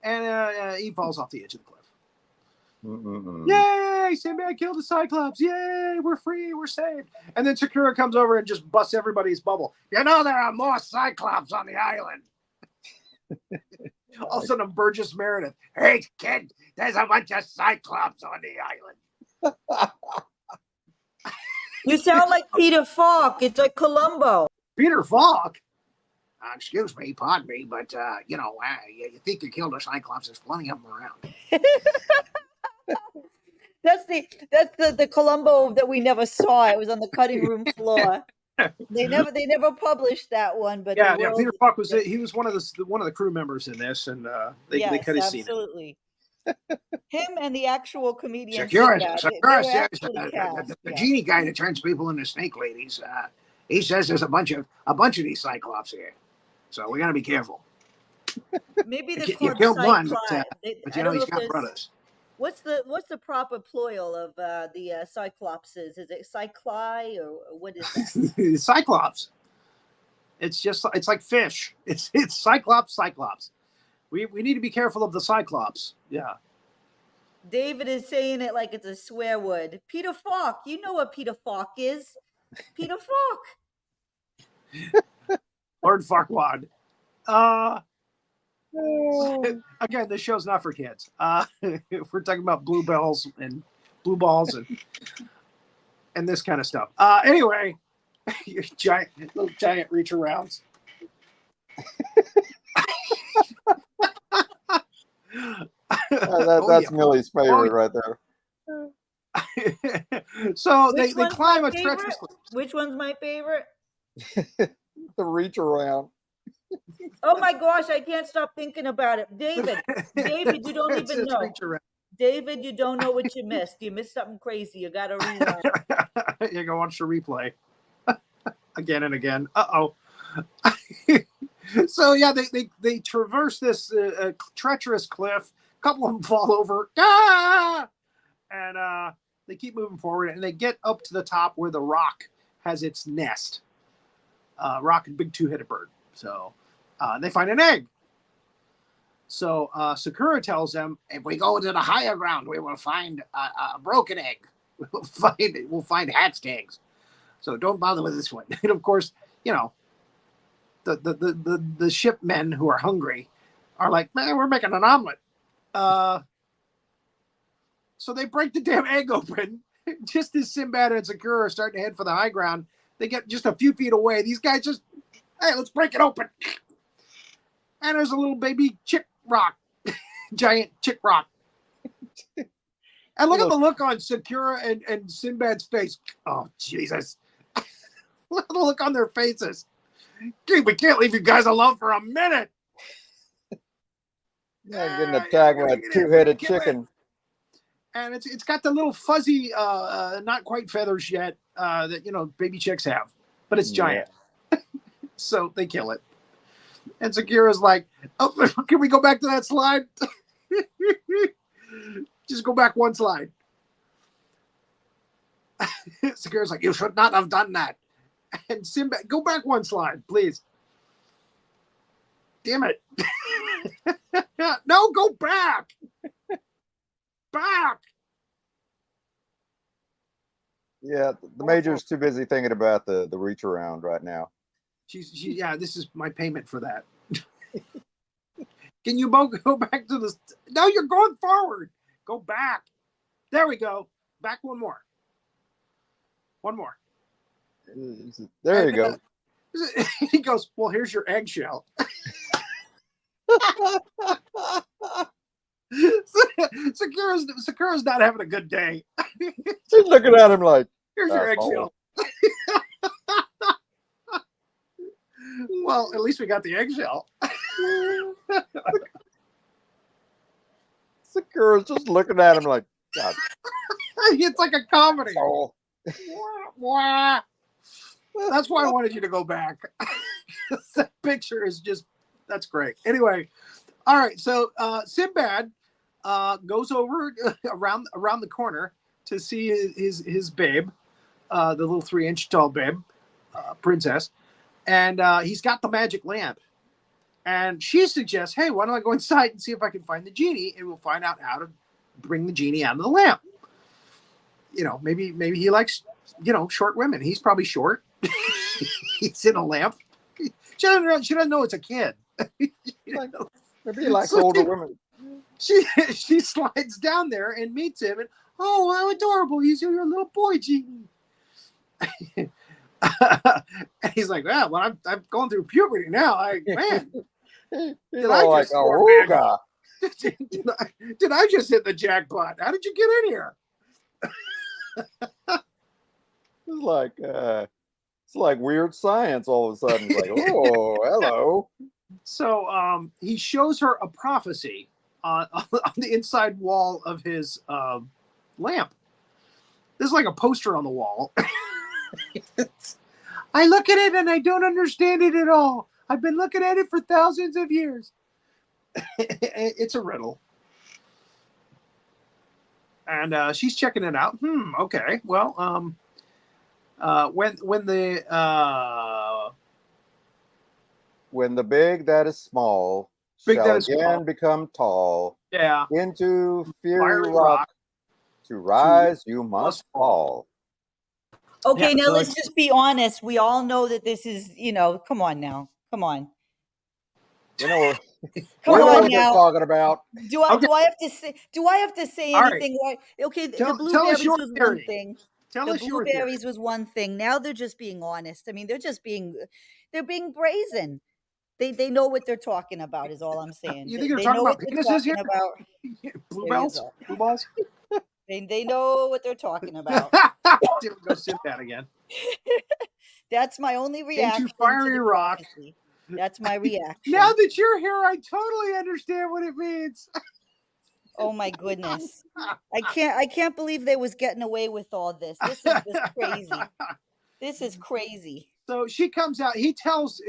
And he falls off the edge of the cliff. Mm-mm. Yay! Sinbad killed the Cyclops. Yay! We're free. We're saved. And then Sakura comes over and just busts everybody's bubble. There are more Cyclops on the island. All of a sudden, Burgess Meredith. Hey, kid, there's a bunch of Cyclops on the island. You sound like Peter Falk. It's like Columbo. Peter Falk? Excuse me, pardon me, but, you think you killed a Cyclops. There's plenty of them around. That's the Columbo that we never saw. It was on the cutting room floor. They never published that one, but yeah, Peter Falk was one of the crew members in this, and they cut his scene. Absolutely. Him and the actual comedian. The genie guy that turns people into snake ladies. He says there's a bunch of these Cyclops here, so we got to be careful. Maybe you killed one, but he's got brothers. What's the proper plural of the Cyclopses? Is it Cycli or what is that? Cyclops. It's like fish. It's Cyclops. We need to be careful of the Cyclops. Yeah. David is saying it like it's a swear word. Peter Falk. You know what Peter Falk is. Peter Falk. Lord Farquaad. Again, this show's not for kids. We're talking about blue balls and this kind of stuff. Anyway, little giant reach arounds. That's Millie's favorite right there. So they climb a treacherous cliff. Which one's my favorite? The reach around. Oh my gosh, I can't stop thinking about it. David, you don't even know. David, you don't know what you missed. You missed something crazy. You got to rewind. You go watch the replay again and again. So yeah, they traverse this treacherous cliff. couple of them fall over. Ah! And they keep moving forward, and they get up to the top where the rock has its nest. Rock and big two-headed bird. So they find an egg. So Sakura tells them, if we go to the higher ground, we will find a broken egg. We'll find hatched eggs. So don't bother with this one. And of course, you know, the shipmen who are hungry are like, man, we're making an omelet. So they break the damn egg open. Just as Sinbad and Sakura are starting to head for the high ground, they get just a few feet away. These guys just, hey, let's break it open. And there's a little baby chick rock, giant chick rock. And look at the look on Sakura and Sinbad's face. Oh, Jesus. Look at the look on their faces. Dude, we can't leave you guys alone for a minute. Yeah, getting attacked by a two-headed chicken. And it's got the little fuzzy, not quite feathers yet that, you know, baby chicks have. But it's giant. Yeah. So they kill it. And Sakura's like, oh, can we go back to that slide? Just go back one slide. Sakura's like, you should not have done that. And Sinbad, go back one slide, please. Damn it. No, go back. Back. Yeah, the major's too busy thinking about the reach around right now. Yeah, this is my payment for that. Can you both go back to the... No, you're going forward. Go back. There we go. Back one more. One more. There you go. He goes, well, here's your eggshell. Sakura's not having a good day. She's looking at him like, here's your eggshell. Well, at least we got the eggshell. Sakura's just looking at him like, God. It's like a comedy. Oh. That's why I wanted you to go back. That picture is just, that's great. Anyway, all right. So Sinbad goes over around the corner to see his babe, the little 3-inch tall babe, princess. And he's got the magic lamp. And she suggests, hey, why don't I go inside and see if I can find the genie, and we'll find out how to bring the genie out of the lamp. You know, maybe he likes, you know, short women. He's probably short. He's in a lamp. She doesn't know it's a kid. Maybe he likes older women. She slides down there and meets him, and oh, how adorable! He's your little boy genie. And he's like, well, I'm going through puberty now. Did I just hit the jackpot? How did you get in here? It's like weird science all of a sudden. It's like, oh, hello. So he shows her a prophecy on the inside wall of his lamp. There's like a poster on the wall. I look at it and I don't understand it at all. I've been looking at it for thousands of years. It's a riddle. And she's checking it out. Okay. Well, when the big that is small shall again become tall. Yeah. Into fiery rock to rise you must fall. Okay, Yeah, now so let's just be honest. We all know that this is, you know, come on now. Come on. You know, come we know on what now. they're talking about. Do I have to say All anything? right. Okay, Tell the blueberries us your was theory. one thing. Tell the us your blueberries theory. was one thing. Now they're just being honest. I mean, they're being brazen. They know what they're talking about is all I'm saying. You think they're they talking know about what they're penises here? talking about. Blue bells? Blue balls? They know what they're talking about. Here we go, Sinbad again. That's my only reaction. Into fiery to rock. prophecy. That's my reaction. Now that you're here, I totally understand what it means. Oh my goodness. I can't believe they was getting away with all this. This is just crazy. This is crazy. So she comes out. He tells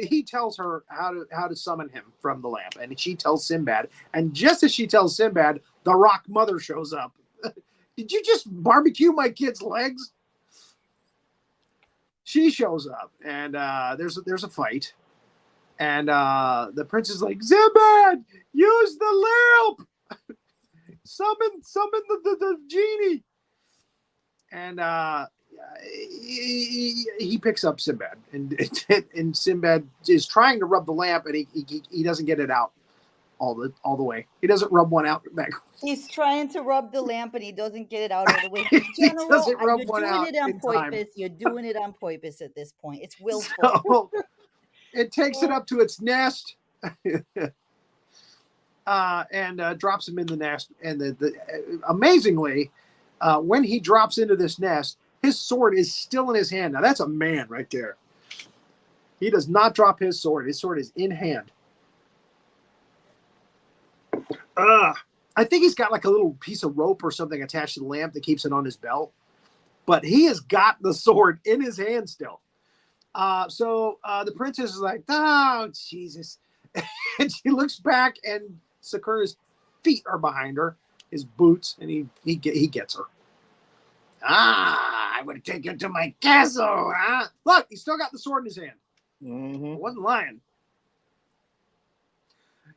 her how to summon him from the lamp, and she tells Sinbad. And just as she tells Sinbad, the Rock Mother shows up. Did you just barbecue my kid's legs? She shows up, and there's a fight, and the prince is like, Sinbad, use the lamp, summon the genie, and he picks up Sinbad, and Sinbad is trying to rub the lamp, and he doesn't get it out all the way. He doesn't rub one out back. He's trying to rub the lamp, and he doesn't get it out all the way. General, you're doing it on purpose. You're doing it on purpose at this point. It's willful. So, it takes it up to its nest, and drops him in the nest. And amazingly, when he drops into this nest, his sword is still in his hand. Now that's a man right there. He does not drop his sword. His sword is in hand. I think he's got like a little piece of rope or something attached to the lamp that keeps it on his belt. But he has got the sword in his hand still. So the princess is like, oh, Jesus. And she looks back, and Sakura's feet are behind her, his boots, and he gets her. I would take you to my castle. Huh? Look, he's still got the sword in his hand. Mm-hmm. I wasn't lying.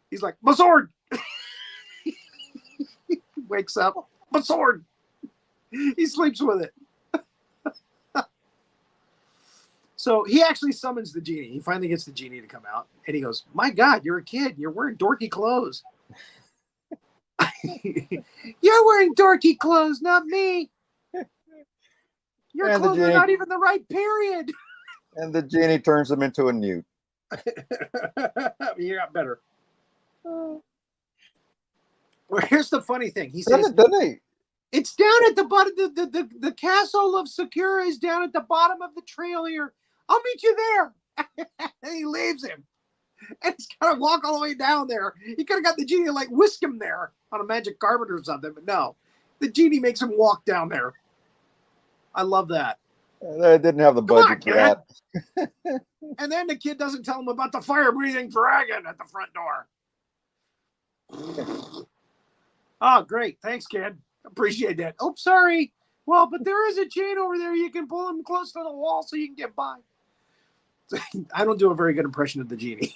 He's like, my sword. He wakes up, my sword. He sleeps with it. So he actually summons the genie. He finally gets the genie to come out, and he goes, my God, you're a kid. You're wearing dorky clothes. You're wearing dorky clothes, not me. Your clothes are not even the right period. And the genie turns him into a newt. You got better. Well, here's the funny thing. He says, it's down at the bottom. The castle of Sakura is down at the bottom of the trail here. I'll meet you there. And he leaves him. And he's got to walk all the way down there. He could have got the genie to like whisk him there on a magic carpet or something, but no. The genie makes him walk down there. I love that. They didn't have the budget for that. And then the kid doesn't tell him about the fire-breathing dragon at the front door. Oh, great. Thanks, kid. Appreciate that. Oh, sorry. Well, but there is a chain over there. You can pull him close to the wall so you can get by. I don't do a very good impression of the genie.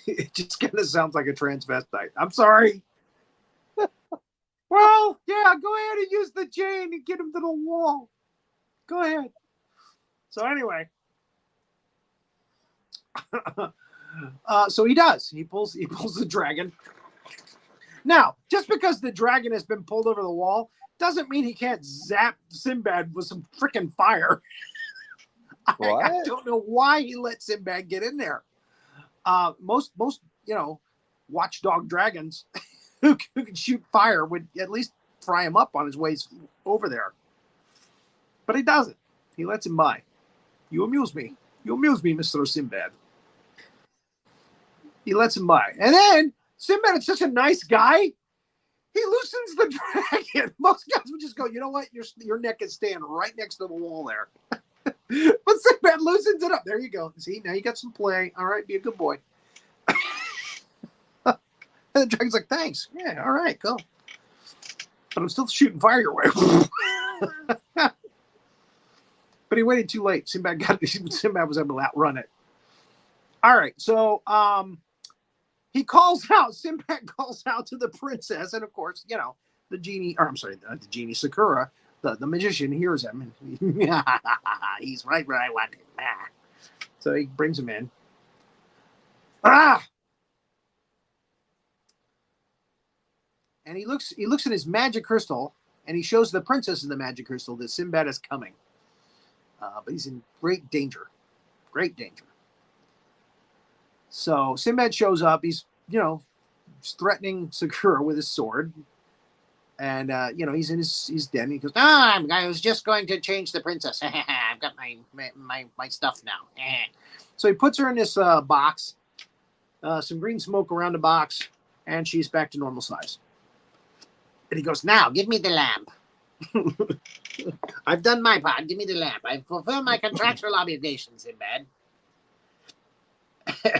It just kind of sounds like a transvestite. I'm sorry. Well, yeah, go ahead and use the chain and get him to the wall. Go ahead. So anyway, so he does. He pulls the dragon. Now, just because the dragon has been pulled over the wall doesn't mean he can't zap Sinbad with some freaking fire. I don't know why he let Sinbad get in there. Most watchdog dragons who can shoot fire would at least fry him up on his ways over there. But he doesn't. He lets him by. You amuse me. You amuse me, Mr. Sinbad. He lets him by. And then Sinbad is such a nice guy. He loosens the dragon. Most guys would just go, you know what? Your neck is staying right next to the wall there. But Sinbad loosens it up. There you go. See, now you got some play. All right, be a good boy. And the dragon's like, thanks. Yeah, all right, go. But I'm still shooting fire your way. But he waited too late. Sinbad was able to outrun it. All right, so he calls out. Sinbad calls out to the princess, and of course, the genie. Or I'm sorry, the genie Sakura, the magician hears him, and he's right where I want him. So he brings him in. And he looks at his magic crystal, and he shows the princess in the magic crystal that Sinbad is coming. But he's in great danger. Great danger. So Sinbad shows up. He's threatening Sakura with his sword. And, he's in his den. He goes, I was just going to change the princess. I've got my stuff now. So he puts her in this box. Some green smoke around the box. And she's back to normal size. And he goes, now, give me the lamp. I've done my part. Give me the lamp. I've fulfilled my contractual obligations, Sinbad.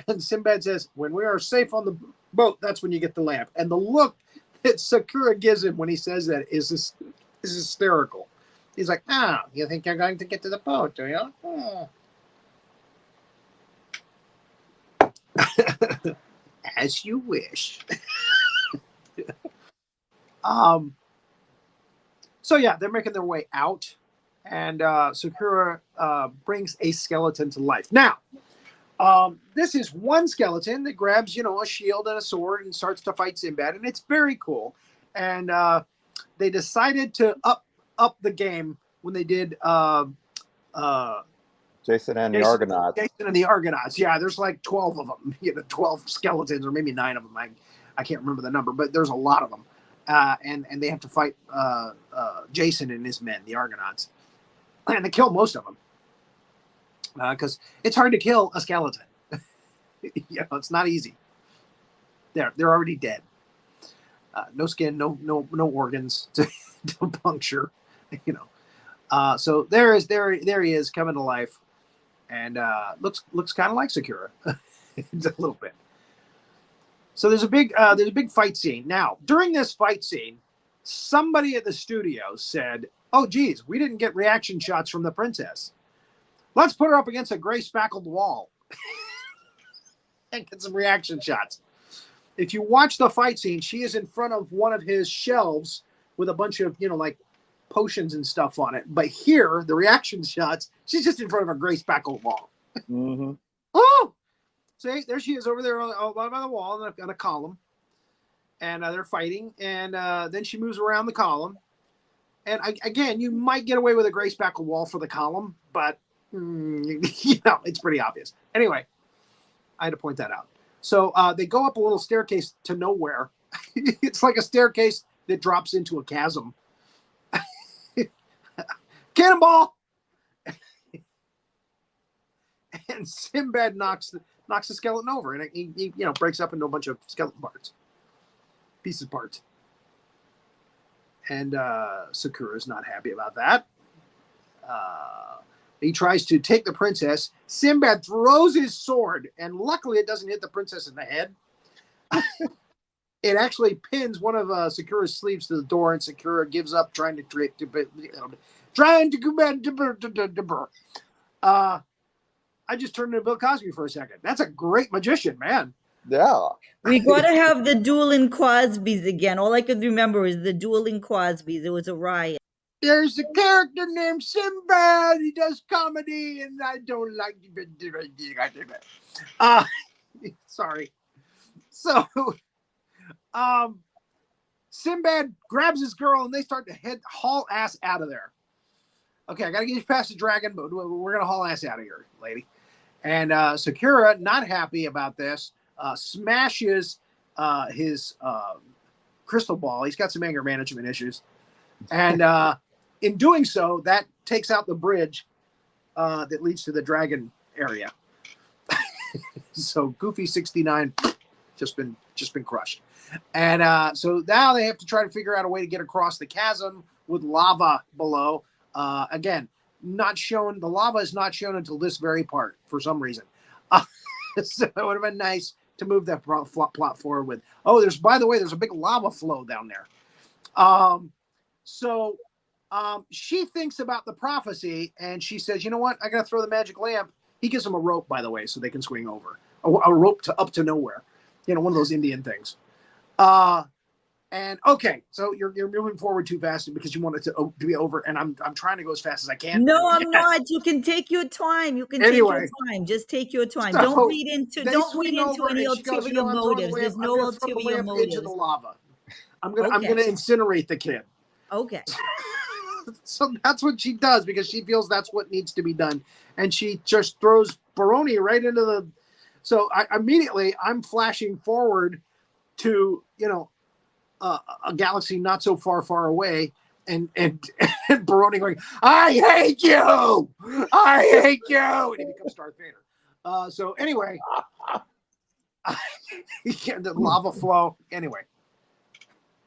And Sinbad says, when we are safe on the boat, that's when you get the lamp. And the look that Sakura gives him when he says that is hysterical. He's like, you think you're going to get to the boat, do you? Oh. As you wish. So yeah, they're making their way out, and Sakura brings a skeleton to life. Now, this is one skeleton that grabs, a shield and a sword and starts to fight Sinbad, and it's very cool. And they decided to up the game when they did Jason and the Argonauts. Jason and the Argonauts. Yeah, there's like 12 of them. 12 skeletons, or maybe 9 of them. I can't remember the number, but there's a lot of them. And they have to fight Jason and his men, the Argonauts. And they kill most of them. Because it's hard to kill a skeleton. It's not easy. They're already dead. No skin, no organs to puncture. So there he is coming to life, and looks kind of like Sakura, a little bit. So there's a big fight scene. Now, during this fight scene, somebody at the studio said, "Oh, geez, we didn't get reaction shots from the princess. Let's put her up against a gray spackled wall and get some reaction shots." If you watch the fight scene, she is in front of one of his shelves with a bunch of, like potions and stuff on it. But here, the reaction shots, she's just in front of a gray spackled wall. Mm-hmm. Oh! See, there she is over there by the wall on a column. And they're fighting. And then she moves around the column. And again, you might get away with a gray spackled wall for the column, but it's pretty obvious. Anyway, I had to point that out. So they go up a little staircase to nowhere. It's like a staircase that drops into a chasm. Cannonball! And Sinbad knocks the skeleton over, and he breaks up into a bunch of skeleton pieces parts. And Sakura's not happy about that. He tries to take the princess. Sinbad throws his sword, and luckily it doesn't hit the princess in the head. It actually pins one of Sakura's sleeves to the door, and Sakura gives up trying to go back to I just turned into Bill Cosby for a second. That's a great magician, man. Yeah. We gotta have the dueling Crosbys again. All I could remember is the dueling Crosbys. It was a riot. There's a character named Sinbad. He does comedy, and I don't like it. Sorry. So, Sinbad grabs his girl, and they start to haul ass out of there. Okay, I gotta get you past the dragon, but we're gonna haul ass out of here, lady. And Sakura, not happy about this, smashes his crystal ball. He's got some anger management issues, and in doing so, that takes out the bridge that leads to the dragon area. So Goofy 69 just been crushed, and so now they have to try to figure out a way to get across the chasm with lava below. Again, not shown. The lava is not shown until this very part for some reason. So it would have been nice to move that plot forward with. Oh, by the way, there's a big lava flow down there. So she thinks about the prophecy, and she says, "You know what? I got to throw the magic lamp." He gives them a rope, by the way, so they can swing over. A rope up to nowhere. One of those Indian things. And okay, so you're moving forward too fast because you want it to be over, and I'm trying to go as fast as I can. No, I'm not. You can take your time. Take your time. Just take your time. So don't read into any ulterior motives. There's no ulterior motives. Into the lava. I'm gonna incinerate the kid. Okay. So that's what she does because she feels that's what needs to be done, and she just throws Baroni right into the. So I'm flashing forward to a galaxy not so far away, and Baroni going, "I hate you! I hate you!" And he becomes Darth Vader. So anyway, the lava flow. Anyway,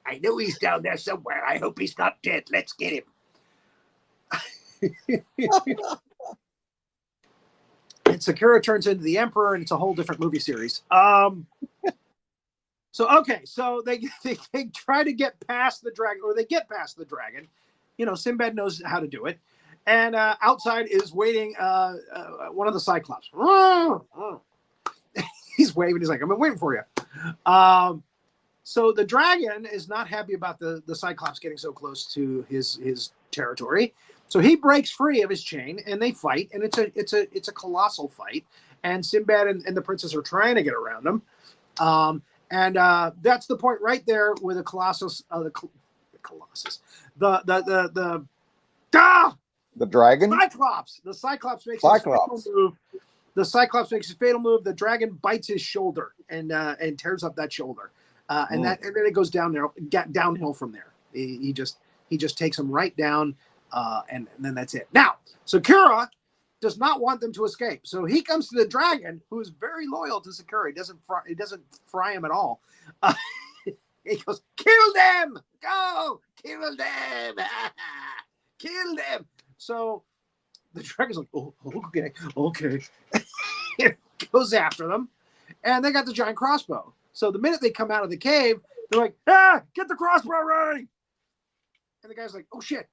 I know he's down there somewhere. I hope he's not dead. Let's get him. And Sakura turns into the Emperor, and it's a whole different movie series. So they try to get past the dragon, or they get past the dragon. You know, Sinbad knows how to do it. And outside is waiting one of the Cyclops. He's waving. He's like, "I've been waiting for you." So the dragon is not happy about the Cyclops getting so close to his territory. So he breaks free of his chain, and they fight. And it's a colossal fight. And Sinbad and the princess are trying to get around him. And that's the point right there where the dragon? The Cyclops makes his fatal move. The Cyclops makes his fatal move. The dragon bites his shoulder and tears up that shoulder. And then it goes downhill from there. He just takes him right down, and then that's it. Now, Sakura does not want them to escape, so he comes to the dragon, who is very loyal to Sakura. He doesn't fry him at all. He goes, "Kill them! Go! Kill them! Kill them!" So the dragon's like, "Oh, okay." It goes after them, and they got the giant crossbow. So the minute they come out of the cave, they're like, "Get the crossbow ready!" And the guy's like, "Oh shit,"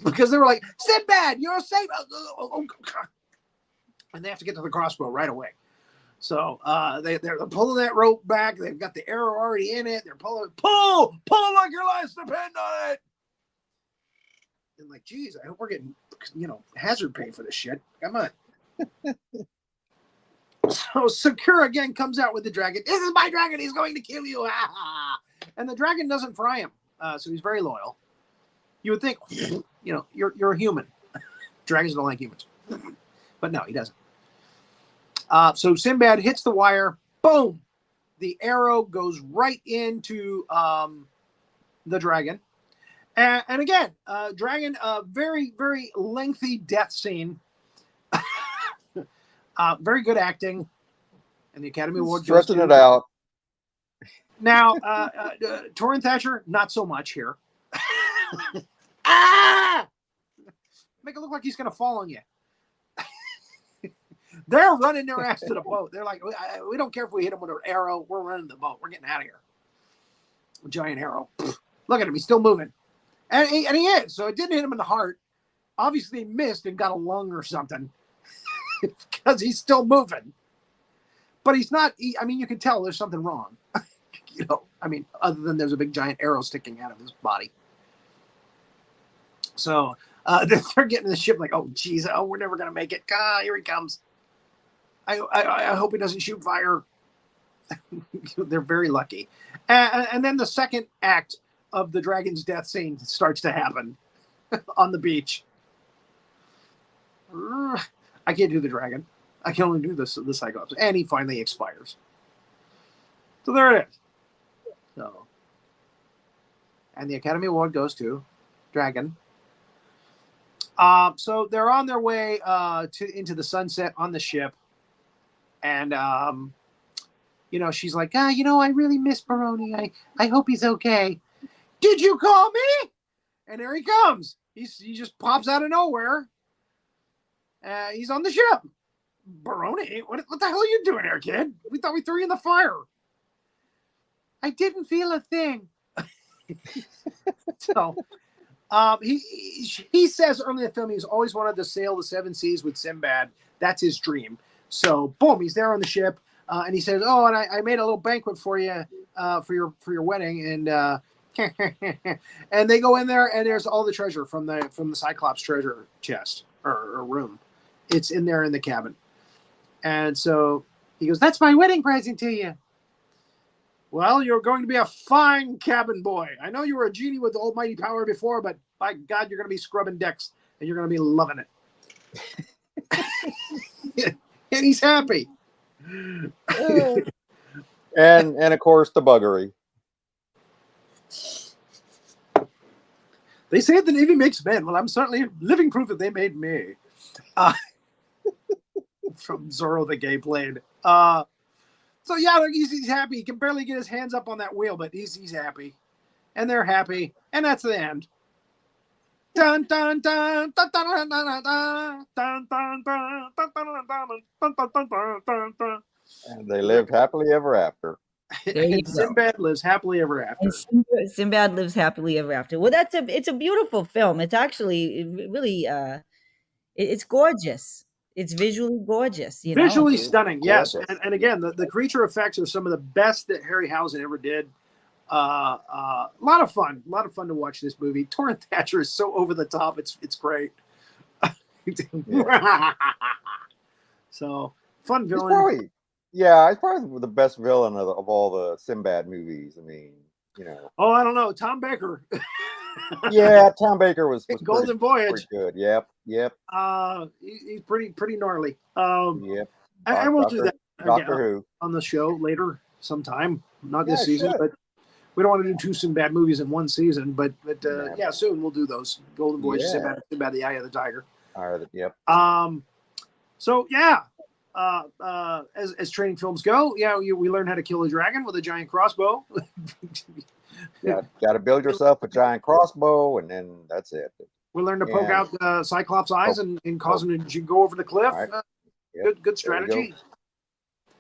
because they were like, "Sinbad, you're safe!" And they have to get to the crossbow right away. So they're pulling that rope back. They've got the arrow already in it. They're pull like your lives depend on it. And like, geez, I hope we're getting, Hazzard pay for this shit. Come on. So Sakura again comes out with the dragon. "This is my dragon. He's going to kill you." And the dragon doesn't fry him. So he's very loyal. You would think, you're a human. Dragons don't like humans. But no, he doesn't. So Sinbad hits the wire. Boom! The arrow goes right into the dragon. And again, dragon, very, very lengthy death scene. Very good acting. And the Academy Award. Stretching it out. Now, Torin Thatcher, not so much here. Make it look like he's going to fall on you. They're running their ass to the boat. They're like, "We don't care if we hit him with an arrow. We're running the boat. We're getting out of here." A giant arrow. Look at him. He's still moving. And he is. So it didn't hit him in the heart. Obviously, he missed and got a lung or something. Because he's still moving. But he's not. You can tell there's something wrong. Other than there's a big giant arrow sticking out of his body. So they're getting the ship like, "Oh, geez, we're never going to make it. Here he comes. I hope he doesn't shoot fire." They're very lucky. And then the second act of the dragon's death scene starts to happen on the beach. I can't do the dragon. I can only do the Cyclops. And he finally expires. So there it is. So, and the Academy Award goes to Dragon. So they're on their way into the sunset on the ship. And, she's like, I really miss Baroni. I hope he's okay. "Did you call me?" And there he comes. He just pops out of nowhere. He's on the ship. "Baroni, what the hell are you doing here, kid? We thought we threw you in the fire." "I didn't feel a thing." So he says early in the film he's always wanted to sail the seven seas with Sinbad. That's his dream. So boom, he's there on the ship, and he says, "Oh, and I made a little banquet for you for your wedding." And and they go in there, and there's all the treasure from the Cyclops treasure chest or room. It's in there in the cabin. And so he goes, "That's my wedding present to you." "Well, you're going to be a fine cabin boy. I know you were a genie with almighty power before, but by God, you're going to be scrubbing decks, and you're going to be loving it." And he's happy. and of course, the buggery. "They say the Navy makes men. Well, I'm certainly living proof that they made me." From Zorro the Gay Blade. So yeah, he's happy. He can barely get his hands up on that wheel, but he's happy. and they're happy, and that's the end. Dun dun dun dun dun dun dun dun dun dun dun dun. And they lived happily ever after. And Sinbad lives happily ever after. And Sinbad lives happily ever after. Well, it's a beautiful film. It's actually really it's gorgeous. It's visually gorgeous. Visually stunning, yes. And again, the creature effects are some of the best that Harryhausen ever did. A lot of fun to watch this movie. Torin Thatcher is so over the top. It's great. So fun villain. He's probably the best villain of all the Sinbad movies. I mean, Oh, I don't know. Tom Baker. Yeah, Tom Baker was Golden Voyage. Pretty good. Yep. He's pretty gnarly. Yep. And we'll do that Doctor Who on the show later sometime. Not this season, but we don't want to do 2 Sinbad movies in one season. But soon we'll do those. Golden Voyage, Sinbad, the Eye of the Tiger. Yep. So yeah. As training films go, we learn how to kill a dragon with a giant crossbow. Got to build yourself a giant crossbow, and then that's it. We learn to poke out Cyclops' eyes and cause him to go over the cliff. Right. Good strategy.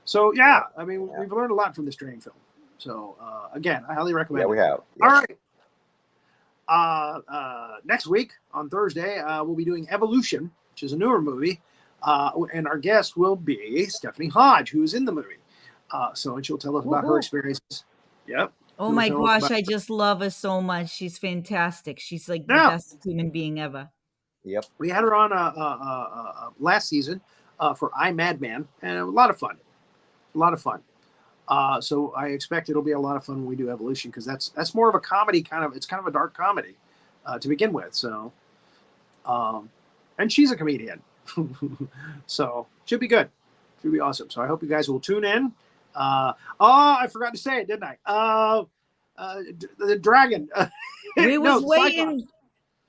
So I mean, we've learned a lot from this training film. So again, I highly recommend. Yeah, we have. All right. Next week on Thursday, we'll be doing Evolution, which is a newer movie. And our guest will be Stephanie Hodge, who is in the movie. And she'll tell us about her experiences. Yep. Oh my gosh, I just love her so much. She's fantastic. She's like the best human being ever. Yep. We had her on last season for I, Madman, and a lot of fun. So I expect it'll be a lot of fun when we do Evolution, because that's more of a comedy it's kind of a dark comedy to begin with. So, and she's a comedian. So should be good. Should be awesome. So I hope you guys will tune in. I forgot to say it, didn't I? The dragon. We was waiting. Cyclops.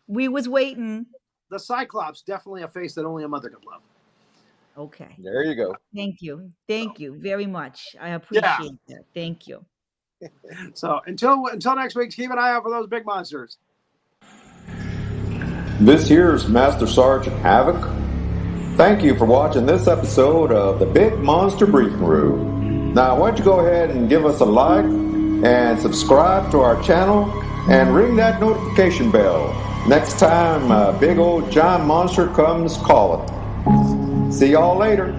We was waiting. The Cyclops, definitely a face that only a mother could love. Okay. There you go. Thank you. Thank you very much. I appreciate that. Thank you. So until next week, keep an eye out for those big monsters. This here's Master Sergeant Havoc. Thank you for watching this episode of the Big Monster Briefing Room. Now, why don't you go ahead and give us a like and subscribe to our channel and ring that notification bell next time a big old giant monster comes calling. See y'all later.